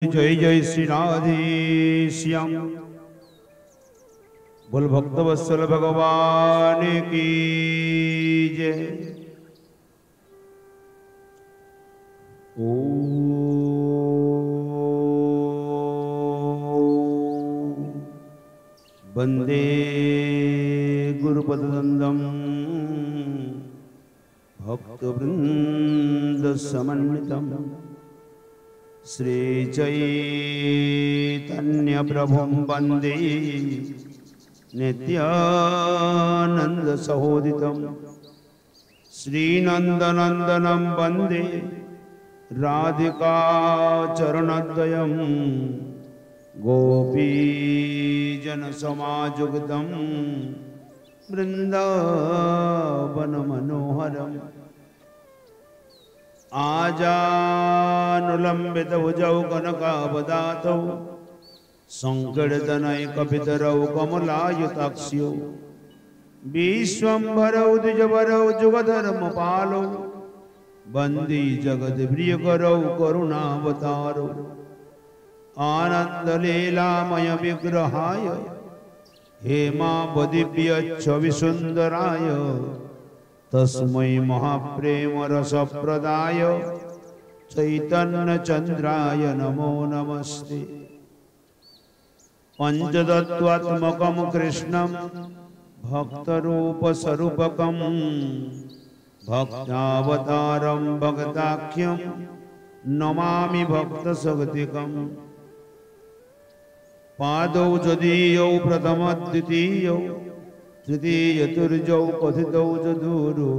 जय जय श्री राधे श्याम। बोल भक्त वत्सल भगवान की जय। ओ वंदे गुरुपदनंदम भक्तवृंद समन्वितम श्री चैतन्य प्रभुं वंदे नित्यानंद सहोदितं श्रीनंदनंदनं वंदे राधिका चरणद्वयं गोपीजन समायुक्तं वृंदावन मनोहरम् आजानुलंबित भुजौ कनकावदातौ संकीर्तनैकपितरौ कमलायुताक्ष्यौ विश्वम्भरौ द्विजवरौ जुगधर्मपालौ वन्दे जगद्प्रियकरौ करुणावतारौ आनन्दलीलामय विग्रहाय हेमावदिव्यच्छविसुन्दराय तस्मै महाप्रेम रसप्रदाय चैतन्य चंद्राय नमो नमस्ते। पंचतत्त्वात्मकं कृष्णं भक्तरूपस्वरूपकं भक्तावतारं भगताख्यं नमामि भक्तसगतिकम्। पादौ जदीयौ प्रथमद्वितीयौ तृतीयतुर्यौ कथितौ चतुरो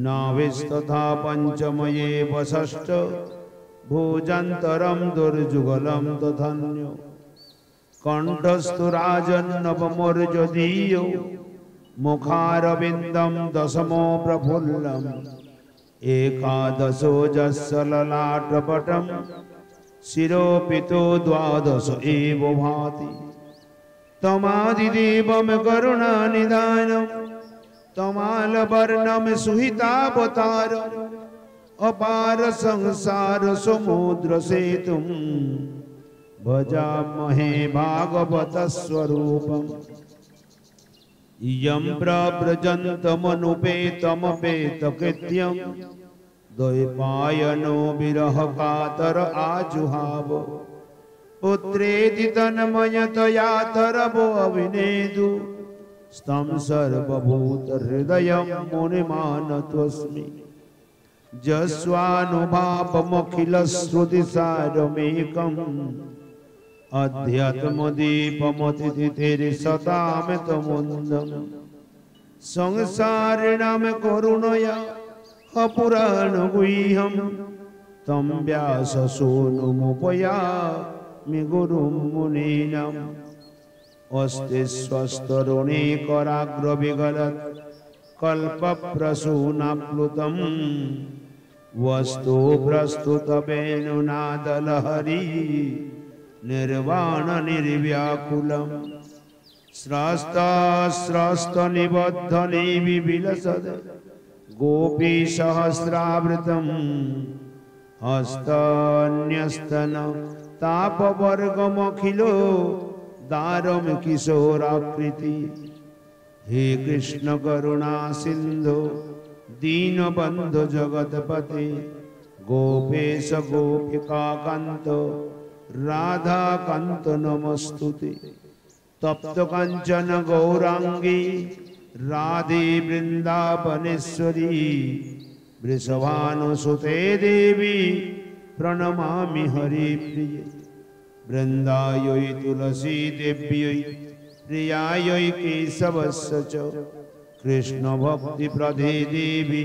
नाभिस्तथा पंचमये वषष्ठ भोजन्तरं दुर्जुगलं तथन्यो कंठस्थो राजन्नवमोर्जदीयो मुखारविन्दं दशमो प्रफुल्लम् एकादशो जस्य ललाटपटं शिरोपितो द्वादश एव भाति तमादिदेवं करुणानिधानं तमालवर्णं सुहितावतारम् अपार संसार समुद्र सेतुं भजामहे भागवत स्वरूपम्। यं प्रव्रजन्तमनुपेतमपेतकृत्यं द्वैपायनो विरह कातर आजुहाव पुत्रेति तन्मयतया तरवो अविनेदु स्तं सर्वभूतहृदयं मुनिमानतोऽस्मि जस्वानुभावमखिलश्रुतिसारमेकम् अध्यात्मदीपमतिथिर्सतामितमुन्दम् संसारिणां करुणया अपुराणगुह्यं तं व्याससूनुमुपयामि गुरुं मुनीनाम्। अस्ति स्वस्तरुणीकराग्रविगलत् कल्पप्रसूनाप्लुतं वस्तु प्रस्तुतवेणुनादलहरी निर्वाणनिर्व्याकुलम् स्रस्तनिबद्धनिविलसद् गोपीसहस्रावृतं हस्तन्यस्तन तापवर्गमखिलो दारम किशोराकृति। हे कृष्ण करुणा सिंधु दीनबंधु जगतपते गोपेश गोपिका कांत राधा कांत नमस्तुते। तप्त कांचन गौरांगी राधे वृंदावनेश्वरी वृषभानुसुते देवी प्रणमामि हरिप्रिये। वृंदायै तुलसी देव्यै प्रियायै केशवस्य च कृष्ण भक्ति प्रदे देवी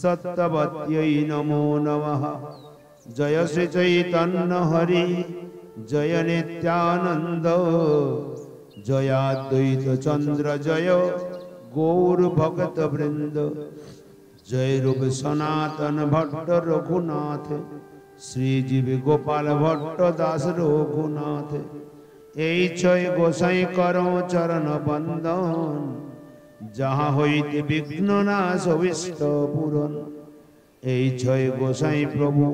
सत्यवत्यै नमो नमः। जय श्री चैतन्य हरि जय नित्यानंद जय अद्वैत चंद्र जय गौर भक्त वृंद। जय रूप सनातन भट्ट रघुनाथ श्रीजीव गोपाल भट्ट दास रघुनाथ। এই ছয় গোসাই করো চরণ বন্দন যাহা হইতে বিঘ্ন নাশ অভিষ্ট পূরণ। এই ছয় গোসাই প্রভু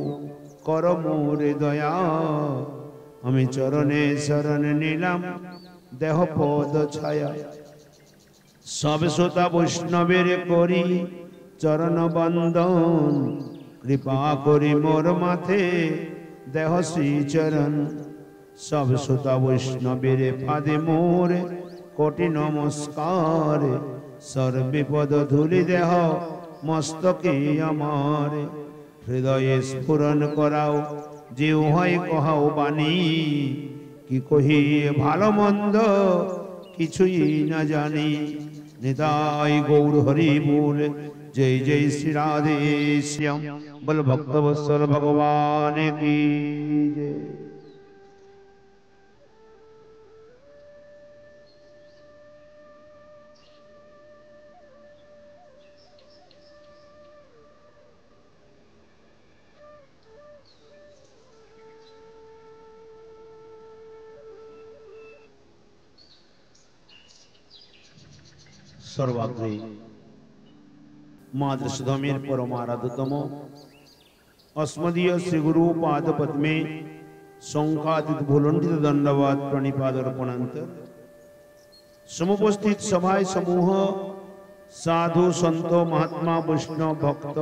कर मोरे दया আমি চরণে শরণ নিলাম দেহ পদ ছায়া সব শ্রোতা বৈষ্ণবের করি চরণ বন্দন কৃপা করি মোর মাথে দেহ শ্রী চরণ সব শ্রোতা বৈষ্ণবের পাদে মোর কোটি নমস্কার সর্বপদ ধুলি দেহ মস্তকে আমার হৃদয়ে স্ফুরণ করাও জিহ্বায় কহাও বাণী কি কহি ভালো মন্দ কিছুই না জানি নিতাই গৌর হরি बोल जय जय श्री राधे श्याम बल भक्तवत्सल भगवान की जय। सर्वाग्रे मादृशधमेर परमाराधतम अस्मदीय श्री गुरु पाद पद्मे शंकादित भूलंडित दंडवाद प्रणिपाद अर्पणांतर समुपस्थित सभाय समूह साधु संत महात्मा वैष्णव भक्त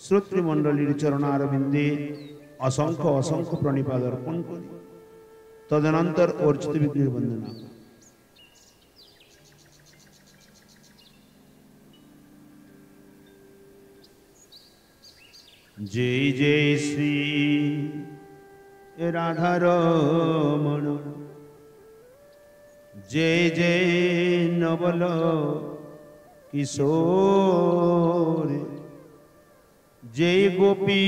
श्रोतृमंडलीर चरणारविंदे असंख्य असंख्य प्रणिपाद अर्पण करी तदनंतर अर्चित विग्रह वंदना जय जय श्री राधारमण जय जय नवल किशोर जय गोपी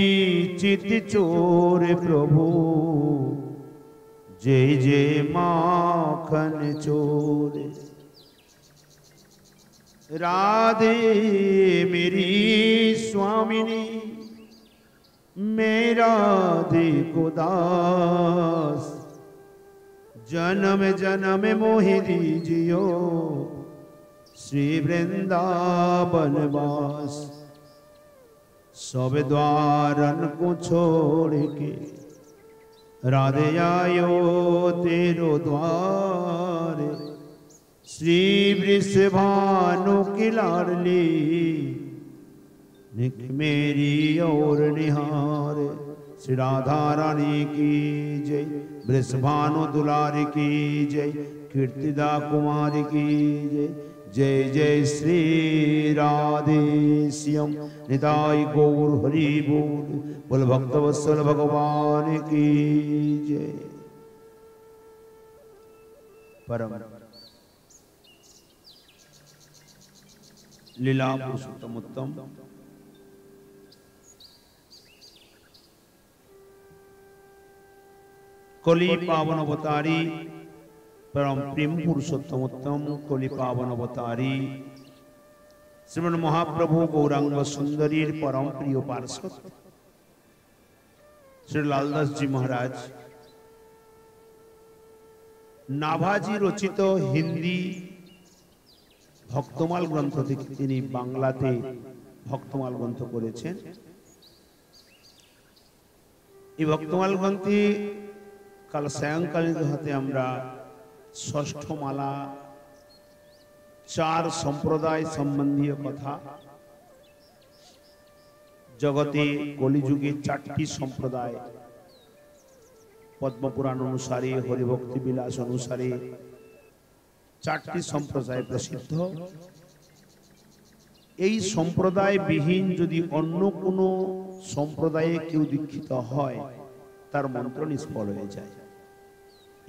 चित चोर प्रभु जय जय माखन चोर राधे मेरी स्वामिनी मेरा देखो दास जन्म जन्म मोहि दीजियो श्री वृंदावन वास सब द्वारन को छोड़ के राधे आयो तेरो द्वार श्री वृषभानु की लाडली निक मेरी और निहार श्री राधा रानी की जय वृषभानु दुलारी की जय कीर्तिदा कुमारी की जय जय जय श्री राधे श्याम निताई गौर हरि बोल बोल भक्तवत्सल भगवान की जय। परम लीला पुरुषोत्तम उत्तम कली पावन अवतारी परम प्रेम पुरुषोत्तमोत्तम कली पावन अवतारी श्रीमन महाप्रभु गौरांग सुंदरी परम प्रिय पार्षद श्री लालदास जी महाराज नाभाजी रचित हिंदी भक्तमाल ग्रंथ থেকে তিনি বাংলাতে ভক্তমাল গ্রন্থ করেছেন। এই ভক্তমাল গ্রন্থে কাল সায়ংকালীন হাতে আমরা ষষ্ঠ মালা चार संप्रदाय सम्बन्धीय कथा जगते कलिजुगे चारटी सम्प्रदाय पद्मपुराण अनुसारे हरिभक्ति विलास अनुसारे चारटी सम्प्रदाय प्रसिद्ध এই সম্প্রদায় বিহীন যদি অন্য কোনো সম্প্রদায়ে কেউ দীক্ষিত হয় তার মন্ত্র নিষ্ফল হয়ে যায়।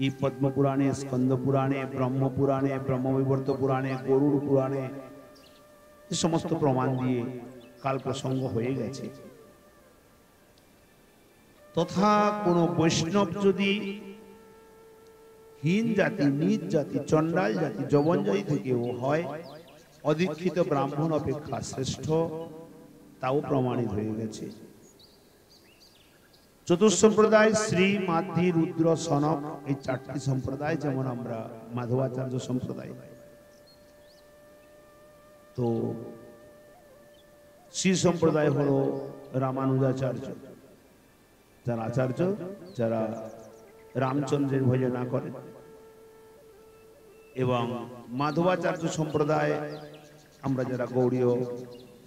এই পদ্ম পুরাণে স্কন্দ পুরাণে ব্রহ্ম পুরাণে ব্রহ্মবিবর্ত পুরাণে গরুড় পুরাণে এই সমস্ত প্রমাণ দিয়ে কাল প্রসঙ্গ হয়ে গেছে। তথা কোন বৈষ্ণব যদি হীন জাতি নীচ জাতি চণ্ডাল জাতি যবন জাতি থেকেও হয় অদীক্ষিত ব্রাহ্মণ অপেক্ষা শ্রেষ্ঠ তাও প্রমাণিত হয়ে গেছে। চতুর্থ সম্প্রদায় শ্রী মাধ্যি রুদ্র সনক এই চারটি সম্প্রদায় যেমন আমরা মাধবাচার্য সম্প্রদায় তো শ্রী সম্প্রদায় হলো রামানুজাচার্য যারা আচার্য, যারা রামচন্দ্রের ভজনা করেন। এবং মাধবাচার্য সম্প্রদায়, আমরা যারা গৌড়ীয়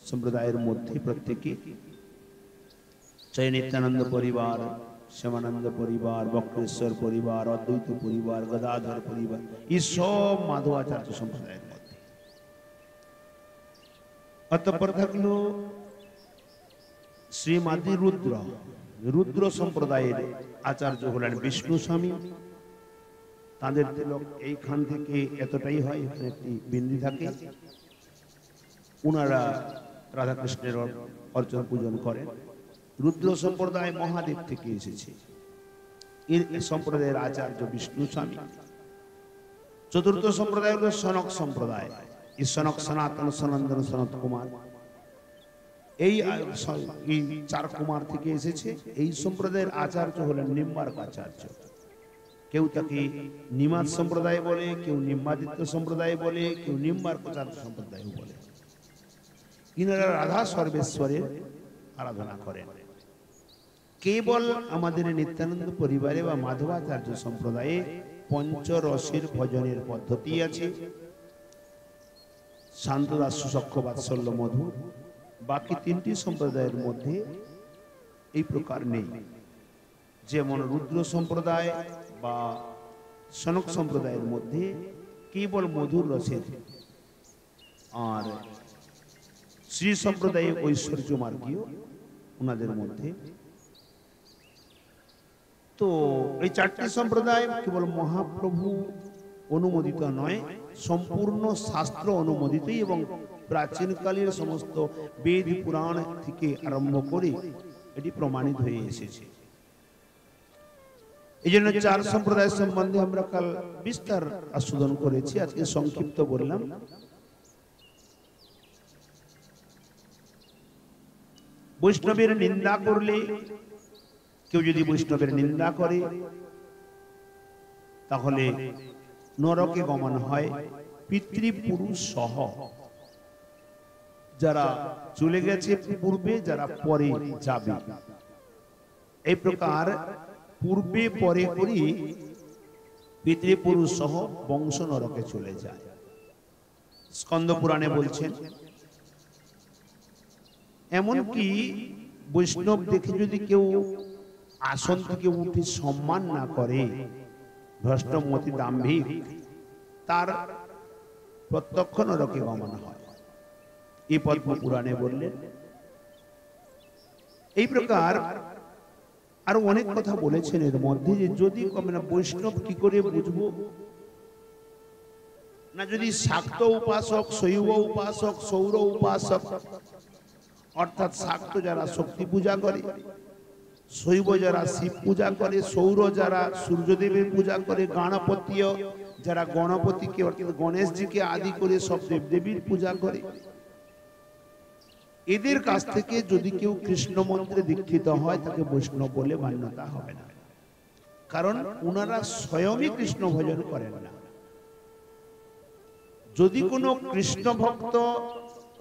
সম্প্রদায়ের মধ্যে প্রত্যেকে, চাই নিত্যানন্দ পরিবার, শ্যামানন্দ পরিবার, বক্রেশ্বর পরিবার, অদ্বৈত পরিবার, গদাধর পরিবার, এই সব মাধবাচার্য সম্প্রদায়ের মধ্যে। অতঃপর থাকলো শ্রীমাদি রুদ্র, রুদ্র সম্প্রদায়ের আচার্য হলেন বিষ্ণু স্বামী। তাদের তিলক এইখান থেকে এতটাই হয়, এখানে একটি বিন্দু থাকে। ওনারা রাধাকৃষ্ণের অর্চন পূজন করেন। রুদ্র সম্প্রদায় মহাদেব থেকে এসেছে। এই সম্প্রদায়ের আচার্য বিষ্ণু স্বামী। চতুর্থ সম্প্রদায় হল সনক সম্প্রদায়। এই সনক সনাতন সনন্দন সনত কুমার, এই চার কুমার থেকে এসেছে। এই সম্প্রদায়ের আচার্য হলেন নিম্বার্ক আচার্য। কেউ তাকে নিমাদ সম্প্রদায় বলে, কেউ নিম্বাদিত্য সম্প্রদায় বলে, কেউ নিম্বার্কাচার্য সম্প্রদায় বলে। ইনারা রাধা সর্বেশ্বরের আরাধনা করেন। কেবল আমাদের নিত্যানন্দ পরিবারে বা মাধবাচার্য সম্প্রদায়ে পঞ্চরসের ভজনের পদ্ধতি আছে। শান্তদাস, সখ্য, বাৎসল্য, মধু। বাকি তিনটি সম্প্রদায়ের মধ্যে এই প্রকার নেই। যেমন রুদ্র সম্প্রদায় বা সনক সম্প্রদায়ের মধ্যে কেবল মধুর রসের, আর শ্রী সম্প্রদায়ে ঐশ্বর্য মার্গীয় ওনাদের মধ্যে। তো এই চারটি সম্প্রদায় কেবল মহাপ্রভু অনুমোদিত নয়, সম্পূর্ণ শাস্ত্র অনুমোদিত এবং প্রাচীনকালের সমস্ত বেদ পুরাণ থেকে আরম্ভ করে এটি প্রমাণিত হয়ে এসেছে। এই জন্য চার সম্প্রদায় সম্বন্ধে আমরা কাল বিস্তার আস্বাদন করেছি, আজকে সংক্ষিপ্ত বললাম। বৈষ্ণবের নিন্দা করলে, কেউ যদি বৈষ্ণবের নিন্দা করে তাহলে নরকে গমন হয়, পিতৃপুরুষ সহ। যারা চলে গেছে পূর্বে, যারা পরে যাবে, এই প্রকার পূর্বে পরে করি পিতৃপুরুষ সহ বংশ নরকে চলে যায়। স্কন্দ পুরাণে বলছেন, এমনকি বৈষ্ণব দেখে যদি কেউ আসন থেকে উঠে সম্মান না করে, ভ্রষ্টমতি দাম্ভিক, তার প্রত্যক্ষ নরকে গমন হয়। এই পদ্ম পুরাণে বললেন। এই প্রকার আরো অনেক কথা বলেছেন এর মধ্যে, যে যদি বৈষ্ণব কি করে বুঝবো না, যদি শাক্ত উপাসক, শৈব উপাসক, সৌর উপাসক, অর্থাৎ শাক্ত যারা শক্তি পূজা করে, শৈব যারা শিব পূজা করে, সৌর যারা সূর্যদেবের পূজা করে, গণপতীয় যারা গণপতিকে অর্থাৎ গণেশজিকে আদি করে সব দেবদেবীর পূজা করে, এদের কাছ থেকে যদি কেউ কৃষ্ণ মন্ত্রে দীক্ষিত হয় তাকে বৈষ্ণব বলে মান্যতা হবে না। কারণ ওনারা স্বয়ংই কৃষ্ণ ভজন করেন না। যদি কোনো কৃষ্ণ ভক্ত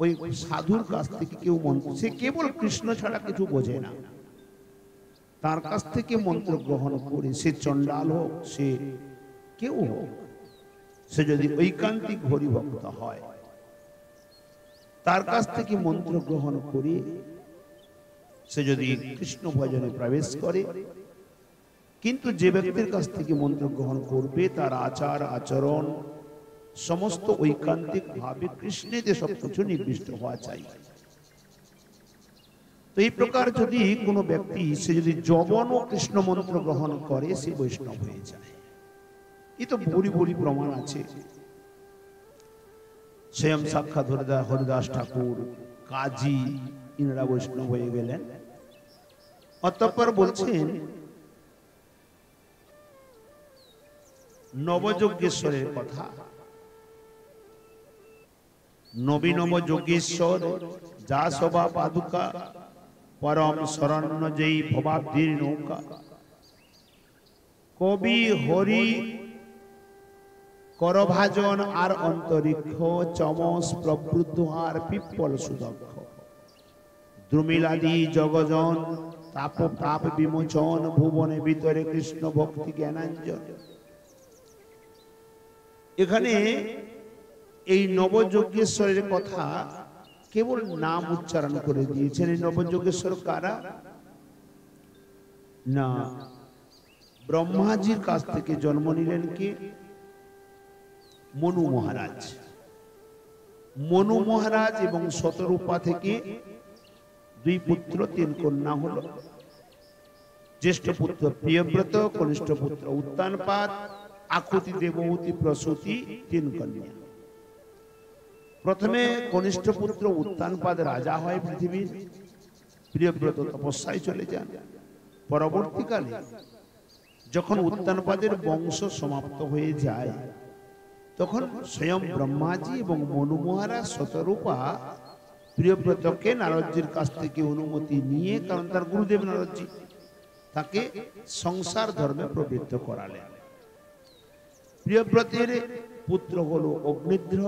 ওই সাধুর কাছ থেকে কেউ মন্ত্র, সে কেবল কৃষ্ণ ছাড়া কিছু বোঝে না, তার কাছ থেকে মন্ত্র গ্রহণ করে, সে চণ্ডাল হোক, সে কেউ হোক, সে যদি ঐকান্তিক হরিভক্ত হয়, তার কাছ থেকে মন্ত্র গ্রহণ করে সে যদি কৃষ্ণ ভজনে প্রবেশ করে, কিন্তু যে ব্যক্তির কাছ থেকে মন্ত্র গ্রহণ করবে তার আচার আচরণ সমস্ত ঐকান্তিক ভাবে কৃষ্ণেতে সবকিছু নির্দিষ্ট হওয়া চাই। তো এই প্রকার যদি কোনো ব্যক্তি সে যদি যবন ও কৃষ্ণ মন্ত্র গ্রহণ করে, সে বৈষ্ণব হয়ে যায়। এই তো ভরি ভরি প্রমাণ আছে। স্বয়ং সাক্ষাৎ হরিদাস ঠাকুর, কাজী, ইনারা বৈষ্ণব হয়ে গেলেন। অতঃপর বলছেন নবযজ্ঞেশ্বরের কথা। নবীনব যোগেশ্বর যা সভা পাদুকা, পরম শরণ্য যেই ভবাব্দীর নৌকা। কবি হরি করভাজন আর অন্তরিক্ষ, চমস প্রবৃদ্ধ আর পিপ্পল সুদক্ষ। দ্রুমিলাদি জগজন তাপ তাপ বিমোচন ভুবনে ভিতরে কৃষ্ণ ভক্তি জ্ঞানাঞ্জন। এখানে এই নবযজ্ঞেশ্বরের কথা কেবল নাম উচ্চারণ করে দিয়েছেন। এই নবযজ্ঞেশ্বর কারা? না, ব্রহ্মাজির কাছ থেকে জন্ম নিলেন কে? মনু মহারাজ। মনু মহারাজ এবং শতরূপা থেকে 2 পুত্র 3 কন্যা হল। জ্যেষ্ঠ পুত্র প্রিয়ব্রত, কনিষ্ঠ পুত্র উত্তানপাদ, আকুতি, দেবহূতি, প্রসূতি 3 কন্যা। প্রথমে কনিষ্ঠ পুত্র উত্তানপাদ রাজা হয় পৃথিবীর। প্রিয়ব্রত তপস্যায় চলে যান। পরবর্তীকালে যখন উত্তানপাদের বংশ সমাপ্ত হয়ে যায়, তখন স্বয়ং ব্রহ্মাজি এবং মনু মহারাজ শতরূপা প্রিয়ব্রতকে নারদজির কাছ থেকে অনুমতি নিয়ে, কারণ তার গুরুদেব নারদজি, তাকে সংসার ধর্মে প্রবৃত্ত করালেন। প্রিয়ব্রতের পুত্র হল অগ্নিধ্র,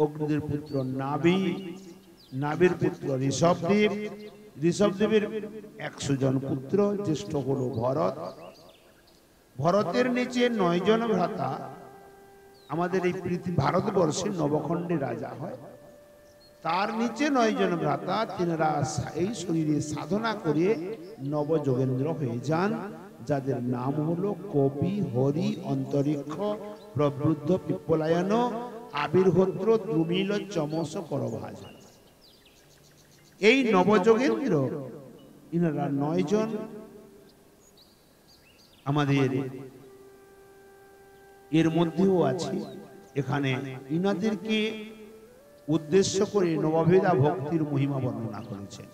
অগ্নিদের পুত্র নাভি, নাভির পুত্র ঋষভদেব, ঋষভদেবের 100 জন পুত্র। জ্যেষ্ঠ হল ভরত। ভরতের নিচে 9 জন ভ্রাতা আমাদের এই ভারতবর্ষে নবখণ্ডে রাজা হয়। তার নিচে 9 জন ভ্রাতা, তিনারা এই শরীরে সাধনা করে নবযোগেন্দ্র হয়ে যান, যাদের নাম হলো কপি, হরি, অন্তরিক্ষ, প্রবৃদ্ধ, পিপ্পলায়ন, আবির্হোত্র, দ্রুমিল, চমস, করভাজ। এই নবযোগেন্দ্র ইনারা 9 জন আমাদের এর মধ্যেও আছে। এখানে ইনাদেরকে উদ্দেশ্য করে নববিধা ভক্তির মহিমা বর্ণনা করেছেন।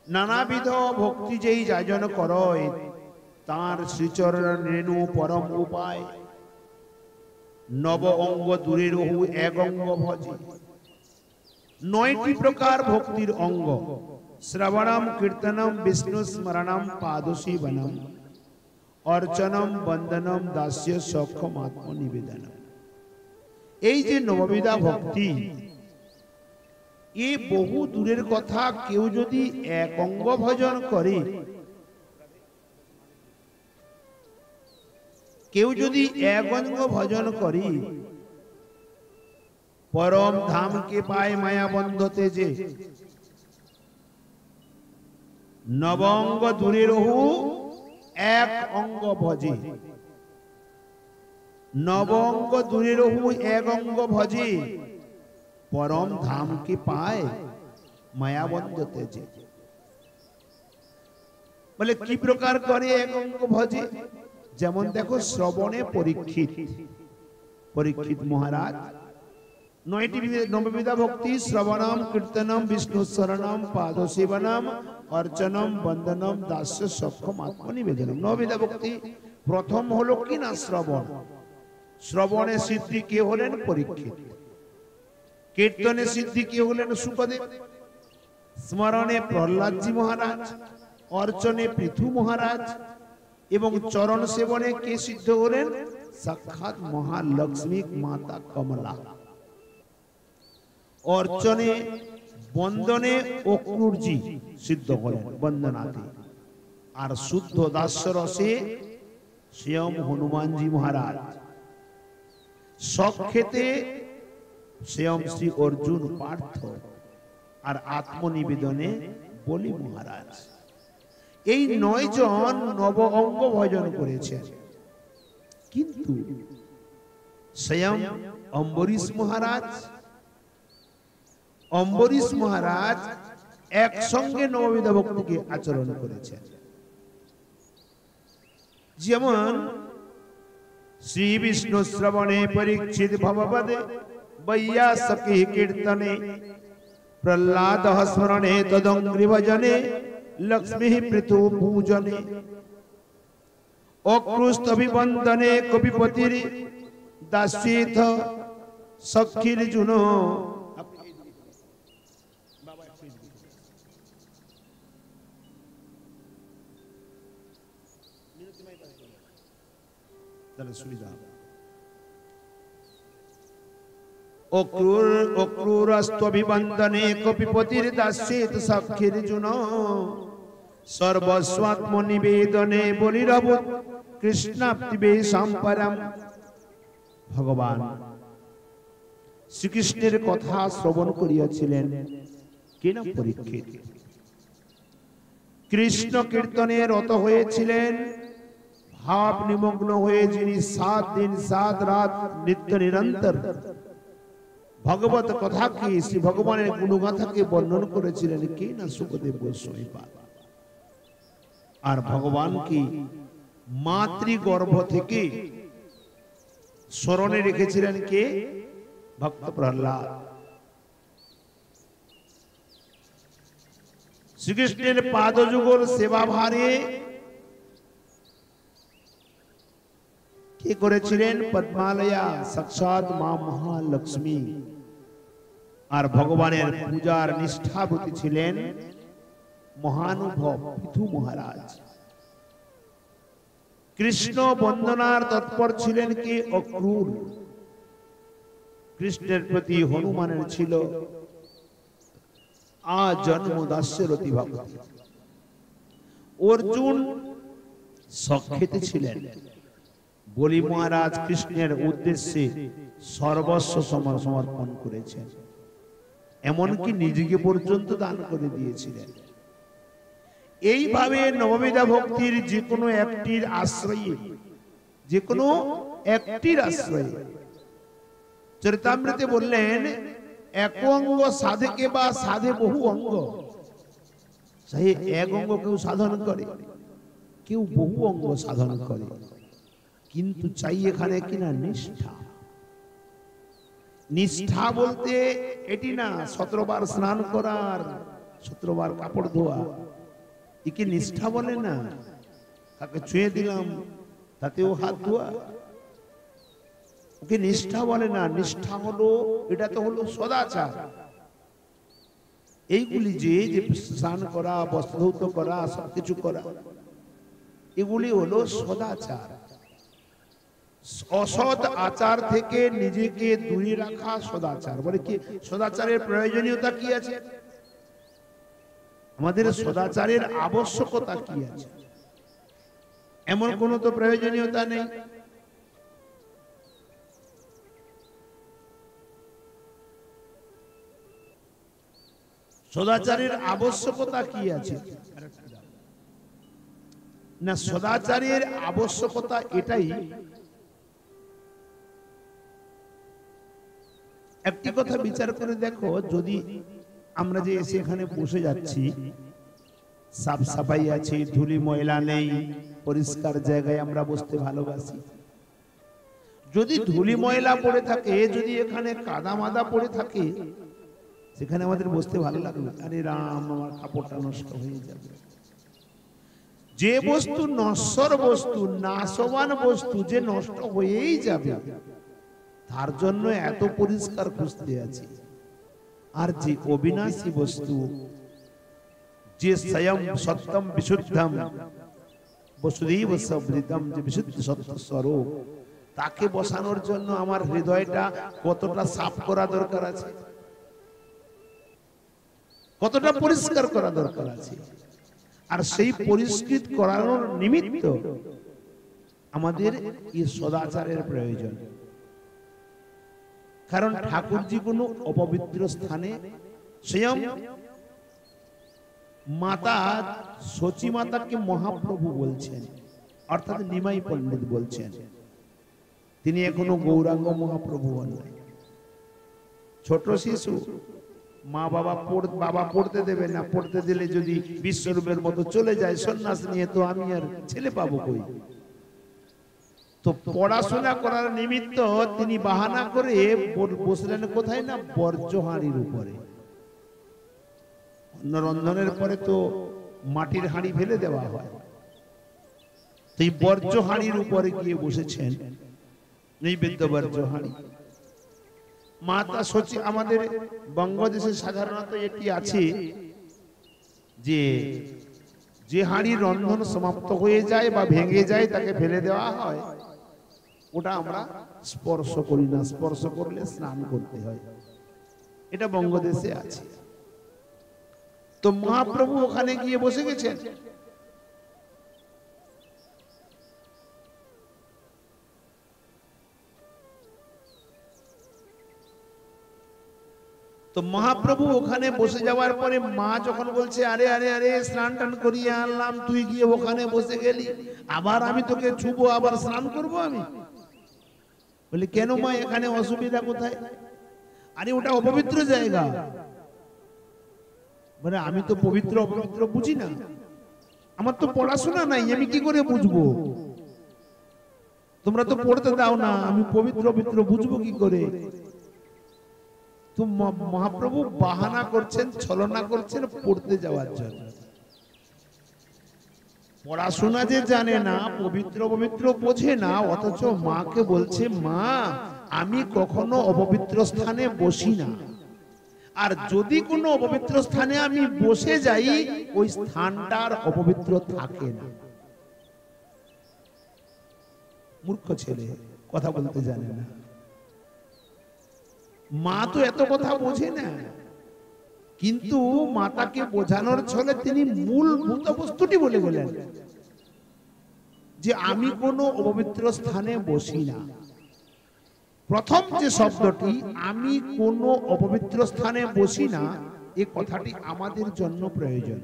নানাবিধ ভক্তি যেই যাজন করয়, তার শ্রীচরণ রেণু পরম উপায়। নব অঙ্গ দূরে রহু এক অঙ্গ ভজে। 9টি প্রকার ভক্তির অঙ্গ: শ্রবণম, কীর্তনম, বিষ্ণু স্মরণম, পাদসেবনম, অর্চনম, বন্দনম, দাস্য, সখ্যম, আত্মনিবেদনম। এই যে নববিধা ভক্তি, এ বহু দূরের কথা। কেউ যদি এক অঙ্গ ভজন করে, কেউ যদি এক অঙ্গ ভজন করে, পরম ধামকে পায় মায়া বন্ধতে যে। নবঙ্গ দূরে রহু এক অঙ্গ ভজে। নবঙ্গ দূরে রহু এক অঙ্গ ভজে, পরম ধামকে পায় মায়া বন্ধতে যে। বলে কি প্রকার করে এক অঙ্গ ভজে? যেমন দেখো, শ্রবণে পরীক্ষিত, পরীক্ষিত মহারাজ 9টি নববিধা ভক্তি: শ্রবণম, কীর্তনম, বিষ্ণু শরণম, পাদসেবনম, অর্চনম, বন্দনম, দাস্য, সখ্যম, আত্মনিবেদনম। নববিধা ভক্তি প্রথম হলো কি না শ্রবণ। শ্রবণে সিদ্ধি কে হলেন? পরীক্ষিত। কীর্তনে সিদ্ধি কে হলেন? শুকদেব। স্মরণে প্রহ্লাদজি মহারাজ, অর্চনে পৃথু মহারাজ, এবং চরণ সেবনে কে সিদ্ধ হলেন? সাক্ষাৎ মহালক্ষ্মী মাতা কমলা। অর্চনে, বন্দনে অক্রুরজি সিদ্ধ হলেন বন্দনাতে। আর শুদ্ধ দাস্যরসে স্বয়ং হনুমানজি মহারাজ। সক্ষেতে স্বয়ং শ্রী অর্জুন পার্থ। আর আত্মনিবেদনে বলি মহারাজ। এই 9 জন নব অঙ্গ ভজন করেছেন। কিন্তু স্বয়ং অম্বরীশ মহারাজ, অম্বরীশ মহারাজ একসঙ্গে নববিধা ভক্তিকে আচরণ করেছেন। যেমন শ্রী বিষ্ণু শ্রবণে পরীক্ষিত ভবপদে, বৈয়াসকি কীর্তনে, প্রহ্লাদ স্মরণে, তদঙ্ঘ্রি ভজনে, লক্ষ্মী পৃথু পূজনে, অক্রুষ্ট অভিবন্দনে, কপিপতির দাস্যেথ সখীর জুন। সুবিধা অক্রূরস্ত্বভিবন্দনে কপিপতির দাস্যেত সাক্ষীর্জুন সর্বস্বাত্মনিবেদনে বলিরব কৃষ্ণাপ্তিবে সম্পরম। ভগবান শ্রীকৃষ্ণের কথা শ্রবণ করিয়াছিলেন কিনা পরীক্ষিত। কৃষ্ণ কীর্তনে রত হয়েছিলেন, ভাব নিমগ্ন হয়ে যিনি 7 দিন 7 রাত নিত্য নিরন্তর ভগবত কথাকে, শ্রী ভগবানের গুণগাথাকে বর্ণন করেছিলেন কে না সুখদেব গোস্বামী পাদ। আর ভগবানকে মাতৃগর্ভ থেকে স্মরণে রেখেছিলেন কে? ভক্ত প্রহ্লাদ। শ্রীকৃষ্ণের পাদযুগল সেবা ভারে কে করেছিলেন? পদ্মালয়া সাক্ষাৎ মা মহালক্ষ্মী। আর ভগবানের পূজার নিষ্ঠাবতী ছিলেন মহানুভব পৃথু মহারাজ। কৃষ্ণ বন্দনার তৎপর ছিলেন কে? অক্রূর। কৃষ্ণের প্রতি হনুমানের ছিল আজন্ম দাস্যের অতি ভক্তি। অর্জুন সখ্যাতে ছিলেন। বলি মহারাজ কৃষ্ণের উদ্দেশ্যে সর্বস্ব সমর্পণ করেছেন, এমনকি নিজেকে পর্যন্ত দান করে দিয়েছিলেন। এইভাবে নববিধা ভক্তির যে কোনো একটির আশ্রয়ে, যে কোনো একটির আশ্রয়ে চরিতামৃতে বললেন, এক অঙ্গ সাধকে বা সাধে বহু অঙ্গ। সেই এক অঙ্গ কেউ সাধন করে, কেউ বহু অঙ্গ সাধন করে, কিন্তু চাই এখানে কিনা নিষ্ঠা। নিষ্ঠা বলতে এটি না 17 বার স্নান করার, 17 বার কাপড় ধোয়া, একে নিষ্ঠা বলে না। তাকে ছুঁয়ে দিলাম তাতেও হাত ধোয়া, ওকে নিষ্ঠা বলে না। নিষ্ঠা হলো, এটা তো হলো সদাচার। এইগুলি যে স্নান করা, বস্ত্রধৌত করা, সবকিছু করা, এগুলি হলো সদাচার। অসৎ আচার থেকে নিজেকে দূরে রাখা সদাচার। বলে কি সদাচারের প্রয়োজনীয়তা কি আছে? আমাদের সদাচারের আবশ্যকতা কি আছে? এমন কোনো তো প্রয়োজনীয়তা নেই। সদাচারের আবশ্যকতা কি আছে? না, সদাচারের আবশ্যকতা এটাই। একটি কথা বিচার করে দেখো, যদি আমরা যে এসে এখানে বসে যাচ্ছি, সাফ সাফাই আছে, ধুলি ময়লা নেই, পরিষ্কার জায়গায় আমরা বসতে ভালোবাসি। যদি ধুলি ময়লা পড়ে থাকে, যদি এখানে কাদা মাদা পড়ে থাকে, সেখানে আমাদের বসতে ভালো লাগবে? আরে রাম, আমার কাপড়টা নষ্ট হয়ে যাবে। যে বস্তু নশ্বর বস্তু, নাশবান বস্তু, যে নষ্ট হয়েই যাবে, তার জন্য এত পরিষ্কার খুঁজতে আছে। আর যে অবিনাশী বস্তু, যে স্বয়ং সত্যম বিশুদ্ধম বসুধৈব সবৃতম, যে বিশুদ্ধ সত্য স্বরূপ, তাকে বসানোর জন্য আমার হৃদয়টা কতটা সাফ করা দরকার আছে, কতটা পরিষ্কার করা দরকার আছে। আর সেই পরিষ্কৃত করানোর নিমিত্ত আমাদের এই সদাচারের প্রয়োজন। কারণ ঠাকুরজি কোনো অপবিত্র স্থানে, স্বয়ং মাতা সচী মাতাকে মহাপ্রভু বলছেন, অর্থাৎ নিমাই পণ্ডিত বলছেন। তিনি এখনো গৌরাঙ্গ মহাপ্রভু হন নাই। ছোট শিশু, মা বাবা পড়তে দেবে না, পড়তে দিলে যদি বিশ্বরূপের মতো চলে যায় সন্ন্যাস নিয়ে, তো আমি আর ছেলে পাবো কই? তো পড়াশোনা করার নিমিত্ত তিনি বাহানা করে বসলেন কোথায় না, বর্জ্যহাঁড়ির উপরে। অন্ন রন্ধনের পরে তো মাটির হাঁড়ি ফেলে দেওয়া হয়, তো এই বর্জ্যহাঁড়ির উপরে গিয়ে বসেছেন, নৈবেদ্য বর্জ্যহাঁড়ি। মাতা সচী, আমাদের বঙ্গদেশে সাধারণত এটি আছে যে যে হাঁড়ির রন্ধন সমাপ্ত হয়ে যায় বা ভেঙে যায়, তাকে ফেলে দেওয়া হয়। ওটা আমরা স্পর্শ করি না, স্পর্শ করলে স্নান করতে হয়। এটা বঙ্গদেশে আছে। তো মহাপ্রভু ওখানে গিয়ে বসে গেছেন। তো মহাপ্রভু ওখানে বসে যাওয়ার পরে মা যখন বলছে আরে আরে আরে স্নান টান করিয়ে আনলাম, তুই গিয়ে ওখানে বসে গেলি, আবার আমি তোকে ছুবো, আবার স্নান করবো আমি? বলি কেন মা, এখানে অসুবিধা কোথায়? আরে ওটা অপবিত্র জায়গা। মানে আমি তো পবিত্র অপবিত্র বুঝি না, আমার তো পড়াশোনা নাই, আমি কি করে বুঝবো? তোমরা তো পড়তে দাও না, আমি পবিত্র অপবিত্র বুঝবো কি করে? তো মহাপ্রভু বাহানা করছেন, ছলনা করছেন পড়তে যাওয়ার জন্য। পড়াশোনা যে জানে না, পবিত্র পবিত্র বোঝে না, অথচ মাকে বলছে মা আমি কখনো অপবিত্র স্থানে বসি না, আর যদি কোনো অপবিত্র স্থানে আমি বসে যাই ওই স্থানটার অপবিত্র থাকে না। মূর্খ ছেলে, কথা বলতে জানে না। মা তো এত কথা বোঝে না, কিন্তু মাতাকে বোঝানোর ছলে তিনি মূল ভূত বস্তুটি বলে গেলেন যে আমি কোনো অপবিত্র স্থানে বসি না। প্রথম যে শব্দটি আমি কোনো অপবিত্র স্থানে বসি না, এই কথাটি আমাদের জন্য প্রয়োজন।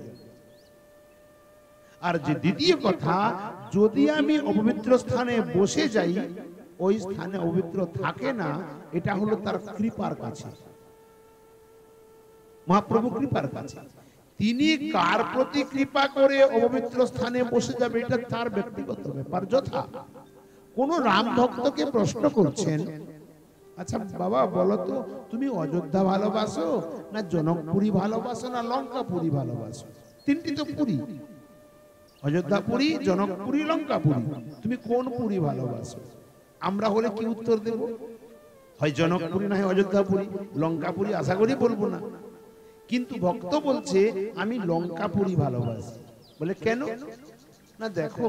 আর যে দ্বিতীয় কথা, যদি আমি অপবিত্র স্থানে বসে যাই ওই স্থানে অপবিত্র থাকে না, এটা হলো তার কৃপার কাছে, মহাপ্রভু কৃপার কাছে। তিনি কার প্রতি কৃপা করে অপবিত্র স্থানে বসে যাবে এটা তার ব্যক্তিগত ব্যাপার। যথা কোন রাম ভক্তকে প্রশ্ন করছেন, আচ্ছা বাবা বলো তো তুমি অযোধ্যা ভালোবাসো না জনকপুরী ভালোবাসো না লঙ্কাপুরী ভালোবাসো? তিনটি তো পুরী, অযোধ্যাপুরী, জনকপুরী, লঙ্কাপুরী, তুমি কোন পুরী ভালোবাসো? আমরা হলে কি উত্তর দেব? হয় জনকপুরী না হয় অযোধ্যাপুরী, লঙ্কাপুরী আশা করি বলবো না। কিন্তু ভক্ত বলছে আমি লঙ্কাপুরী ভালোবাসি। বলে কেন? না দেখো,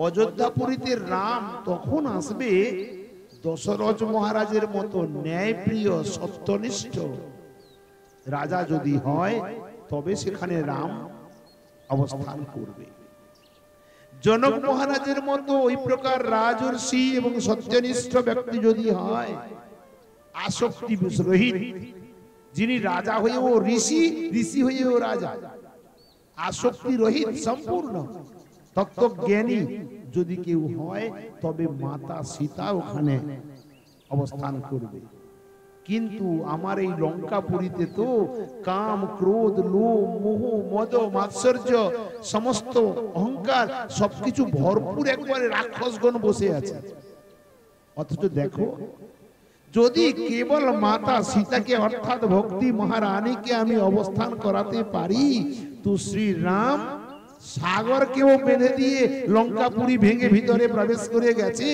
অযোধ্যাপুরীতে রাম তখন আসবে দশরথ মহারাজের মতো ন্যায়প্রিয় সত্যনিষ্ঠ রাজা যদি হয়, তবে সেখানে রাম অবস্থান করবে। জনক মহারাজের মতো ওই প্রকার রাজর্ষি এবং সত্যনিষ্ঠ ব্যক্তি যদি হয়, আসক্তি রহিত, যিনি রাজা হয়েও ঋষি, ঋষি হয়েও রাজা, আসক্তি রহিত সম্পূর্ণ তত্ত্বজ্ঞানী যদি কেউ হয়, তবে মাতা সীতা ওখানে অবস্থান করবে। কিন্তু আমার এই লঙ্কাপুরীতে তো কাম, ক্রোধ, লোভ, মোহ, মদ, মাৎসর্য, সমস্ত অহংকার সবকিছু ভরপুর একবারে রাক্ষসগণ বসে আছে। অথচ দেখো, যদি কেবল মাতা সীতাকে অর্থাৎ ভক্তি মহারানীকে আমি অবস্থান করাতে পারি, তো শ্রী রাম সাগরকেও বেঁধে দিয়ে লঙ্কাপুরী ভেঙে ভিতরে প্রবেশ করে গেছে,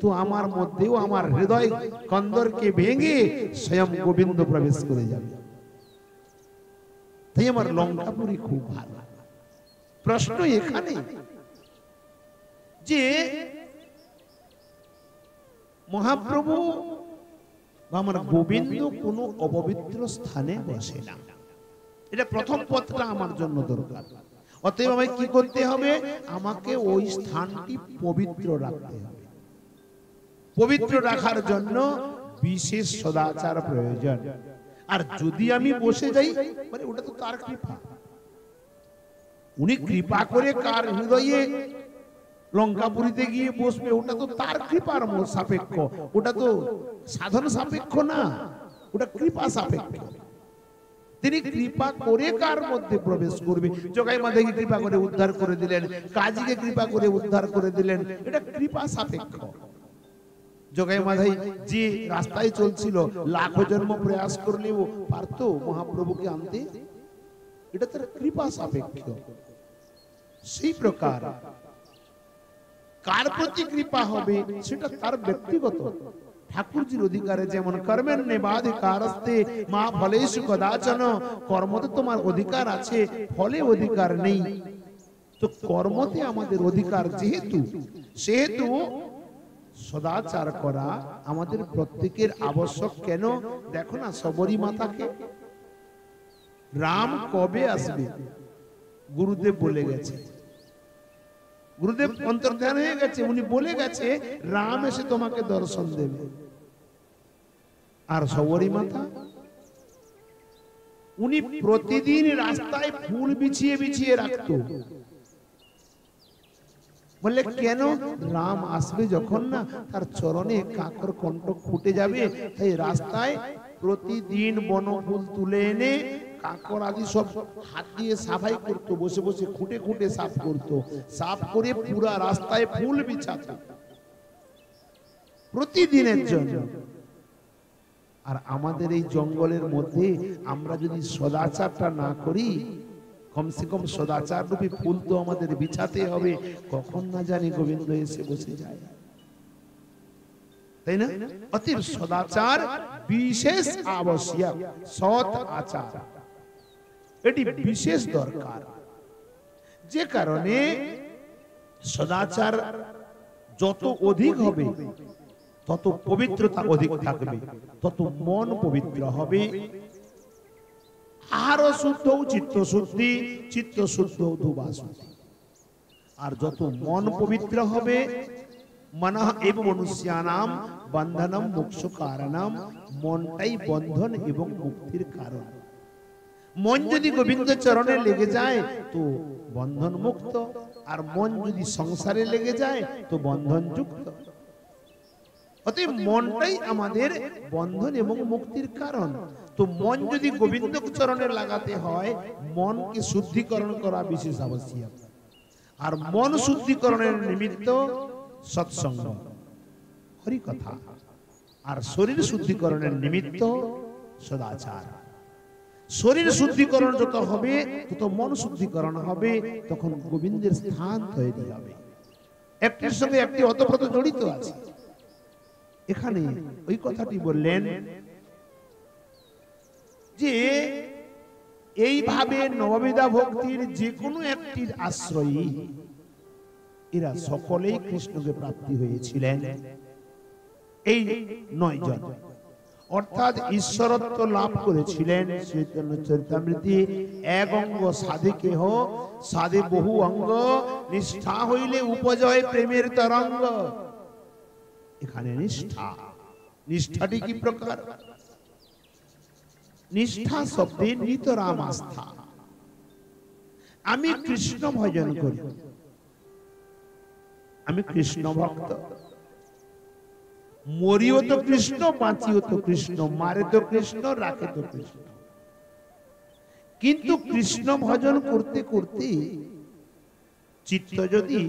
তো আমার মধ্যেও আমার হৃদয় কন্দরকে ভেঙে স্বয়ং গোবিন্দ প্রবেশ করে যাবে। তাই আমার লঙ্কাপুরী খুব ভালো। প্রশ্ন এখানে যে মহাপ্রভু আমার গোবিন্দ কোনো অপবিত্র স্থানে বসে না, এটা প্রথম পথটা আমার জন্য দরকার। অতএব আমায় কি করতে হবে? আমাকে ওই স্থানটি পবিত্র রাখতে হবে। পবিত্র রাখার জন্য বিশেষ সদাচার প্রয়োজন। আর যদি আমি বসে যাই, মানে ওটা তো তার কৃপা, উনি কৃপা করে কার হৃদয়ে লঙ্কাপুরীতে গিয়ে বসবে, ওটা তো তার কৃপার সাপেক্ষ, ওটা তো সাধন সাপেক্ষ না, ওটা কৃপা সাপেক্ষ। তিনি কৃপা করে কার মধ্যে প্রবেশ করবে। জগাই মাধবকে কৃপা করে উদ্ধার করে দিলেন, কাজীকে কৃপা করে উদ্ধার করে দিলেন, এটা কৃপা সাপেক্ষ। জগাই মাধব যে রাস্তায় চলছিল, লাখো জন্ম প্রয়াস করলেও পারত মহাপ্রভুকে আনতে, এটা তার কৃপা সাপেক্ষ। সেই প্রকার কার প্রতি কৃপা হবে সেটা তার ব্যক্তিগত। ঠাকুরজির অধিকারে যেমন কর্মের নেবাধিকারস্তে মা ফলেষু কদাচন, কর্মতে তোমার অধিকার আছে, ফলে অধিকার নেই। তো কর্মতে আমাদের অধিকার যেহেতু, সেহেতু সদাচার করা আমাদের প্রত্যেকের আবশ্যক। কেন দেখো না শবরী মাতাকে, রাম কবে আসবে গুরুদেব বলে গেছে, গুরুদেব অন্তর্ধান হয়ে গেছে, উনি বলে গেছে রাম এসে তোমাকে দর্শন দেবে। আর শবরী মাতা উনি প্রতিদিন রাস্তায় ফুল বিছিয়ে বিছিয়ে রাখতো। বললে কেন? রাম আসবে যখন না, তার চরণে কাকর কণ্ঠ ফুটে যাবে, তাই রাস্তায় প্রতিদিন বনফুল তুলে এনে কাকর আদি সব হাত দিয়ে সাফাই করতো, বসে বসে খুঁটে খুঁটে সাফ করতো, সাফ করে পুরা রাস্তায় ফুল বিছাতো প্রতিদিনের জন্য। আর আমাদের এই জঙ্গলের মধ্যে আমরা যদি সদাচারটা না করি, কমসে কম সদাচার রূপী ফুল তো আমাদের বিছাতে হবে, কখন না জানি গোবিন্দ এসে বসে যায়, তাই না? অতএব সদাচার বিশেষ আবশ্যক, সৎ আচার এটি বিশেষ দরকার। যে কারণে সদাচার যত অধিক হবে তত পবিত্রতা অধিক থাকবে, তত মন পবিত্র হবে। আহার শুদ্ধ চিত্ত শুদ্ধি, চিত্ত শুদ্ধ ধুবা শুদ্ধি। আর যত মন পবিত্র হবে, মনঃ এব মনুষ্যানাম বন্ধনম মোক্ষ কারণম, মনটাই বন্ধন এবং মুক্তির কারণ। মন যদি গোবিন্দ চরণে লেগে যায় তো বন্ধন মুক্ত, আর মন যদি সংসারে লেগে যায় তো বন্ধন যুক্ত। অতএব মনটাই আমাদের বন্ধন এবং মুক্তির কারণ। তো মন যদি গোবিন্দ চরণে লাগাতে হয়, মনকে শুদ্ধিকরণ করা বিশেষ আবশ্যক। আর মন শুদ্ধিকরণের নিমিত্ত সৎসঙ্গ, হরি কথা। আর শরীর শুদ্ধিকরণের নিমিত্ত সদাচার। শরীর শুদ্ধিকরণ যত হবে তত মন শুদ্ধিকরণ হবে, তখন গোবিন্দের স্থান তৈরি হবে। একটির সঙ্গে একটি ওতপ্রোত জড়িত আছে। এখানে ওই কথাটি বললেন যে এইভাবে নববিধা ভক্তির যে কোনো একটির আশ্রয়ী এরা সকলেই কৃষ্ণকে প্রাপ্তি হয়েছিলেন। এই 9 জন অর্থাৎ ঈশ্বরত্ব লাভ করেছিলেন। চৈতন্য চরিতামৃতে এক অঙ্গ সাধে কেহ, সাধে বহু অঙ্গ, নিষ্ঠা হইলে উপজয় প্রেমের তরঙ্গ। এখানে নিষ্ঠা, নিষ্ঠাটি কি প্রকার? নিষ্ঠা শব্দে নিতরাম আস্থা। আমি কৃষ্ণ ভজন করি, আমি কৃষ্ণ ভক্ত, মরিও তো কৃষ্ণ, বাঁচিও তো কৃষ্ণ, মারে তো কৃষ্ণ, রাখে তো কৃষ্ণ। কিন্তু কৃষ্ণ ভজন করতে করতে চিত্ত যদি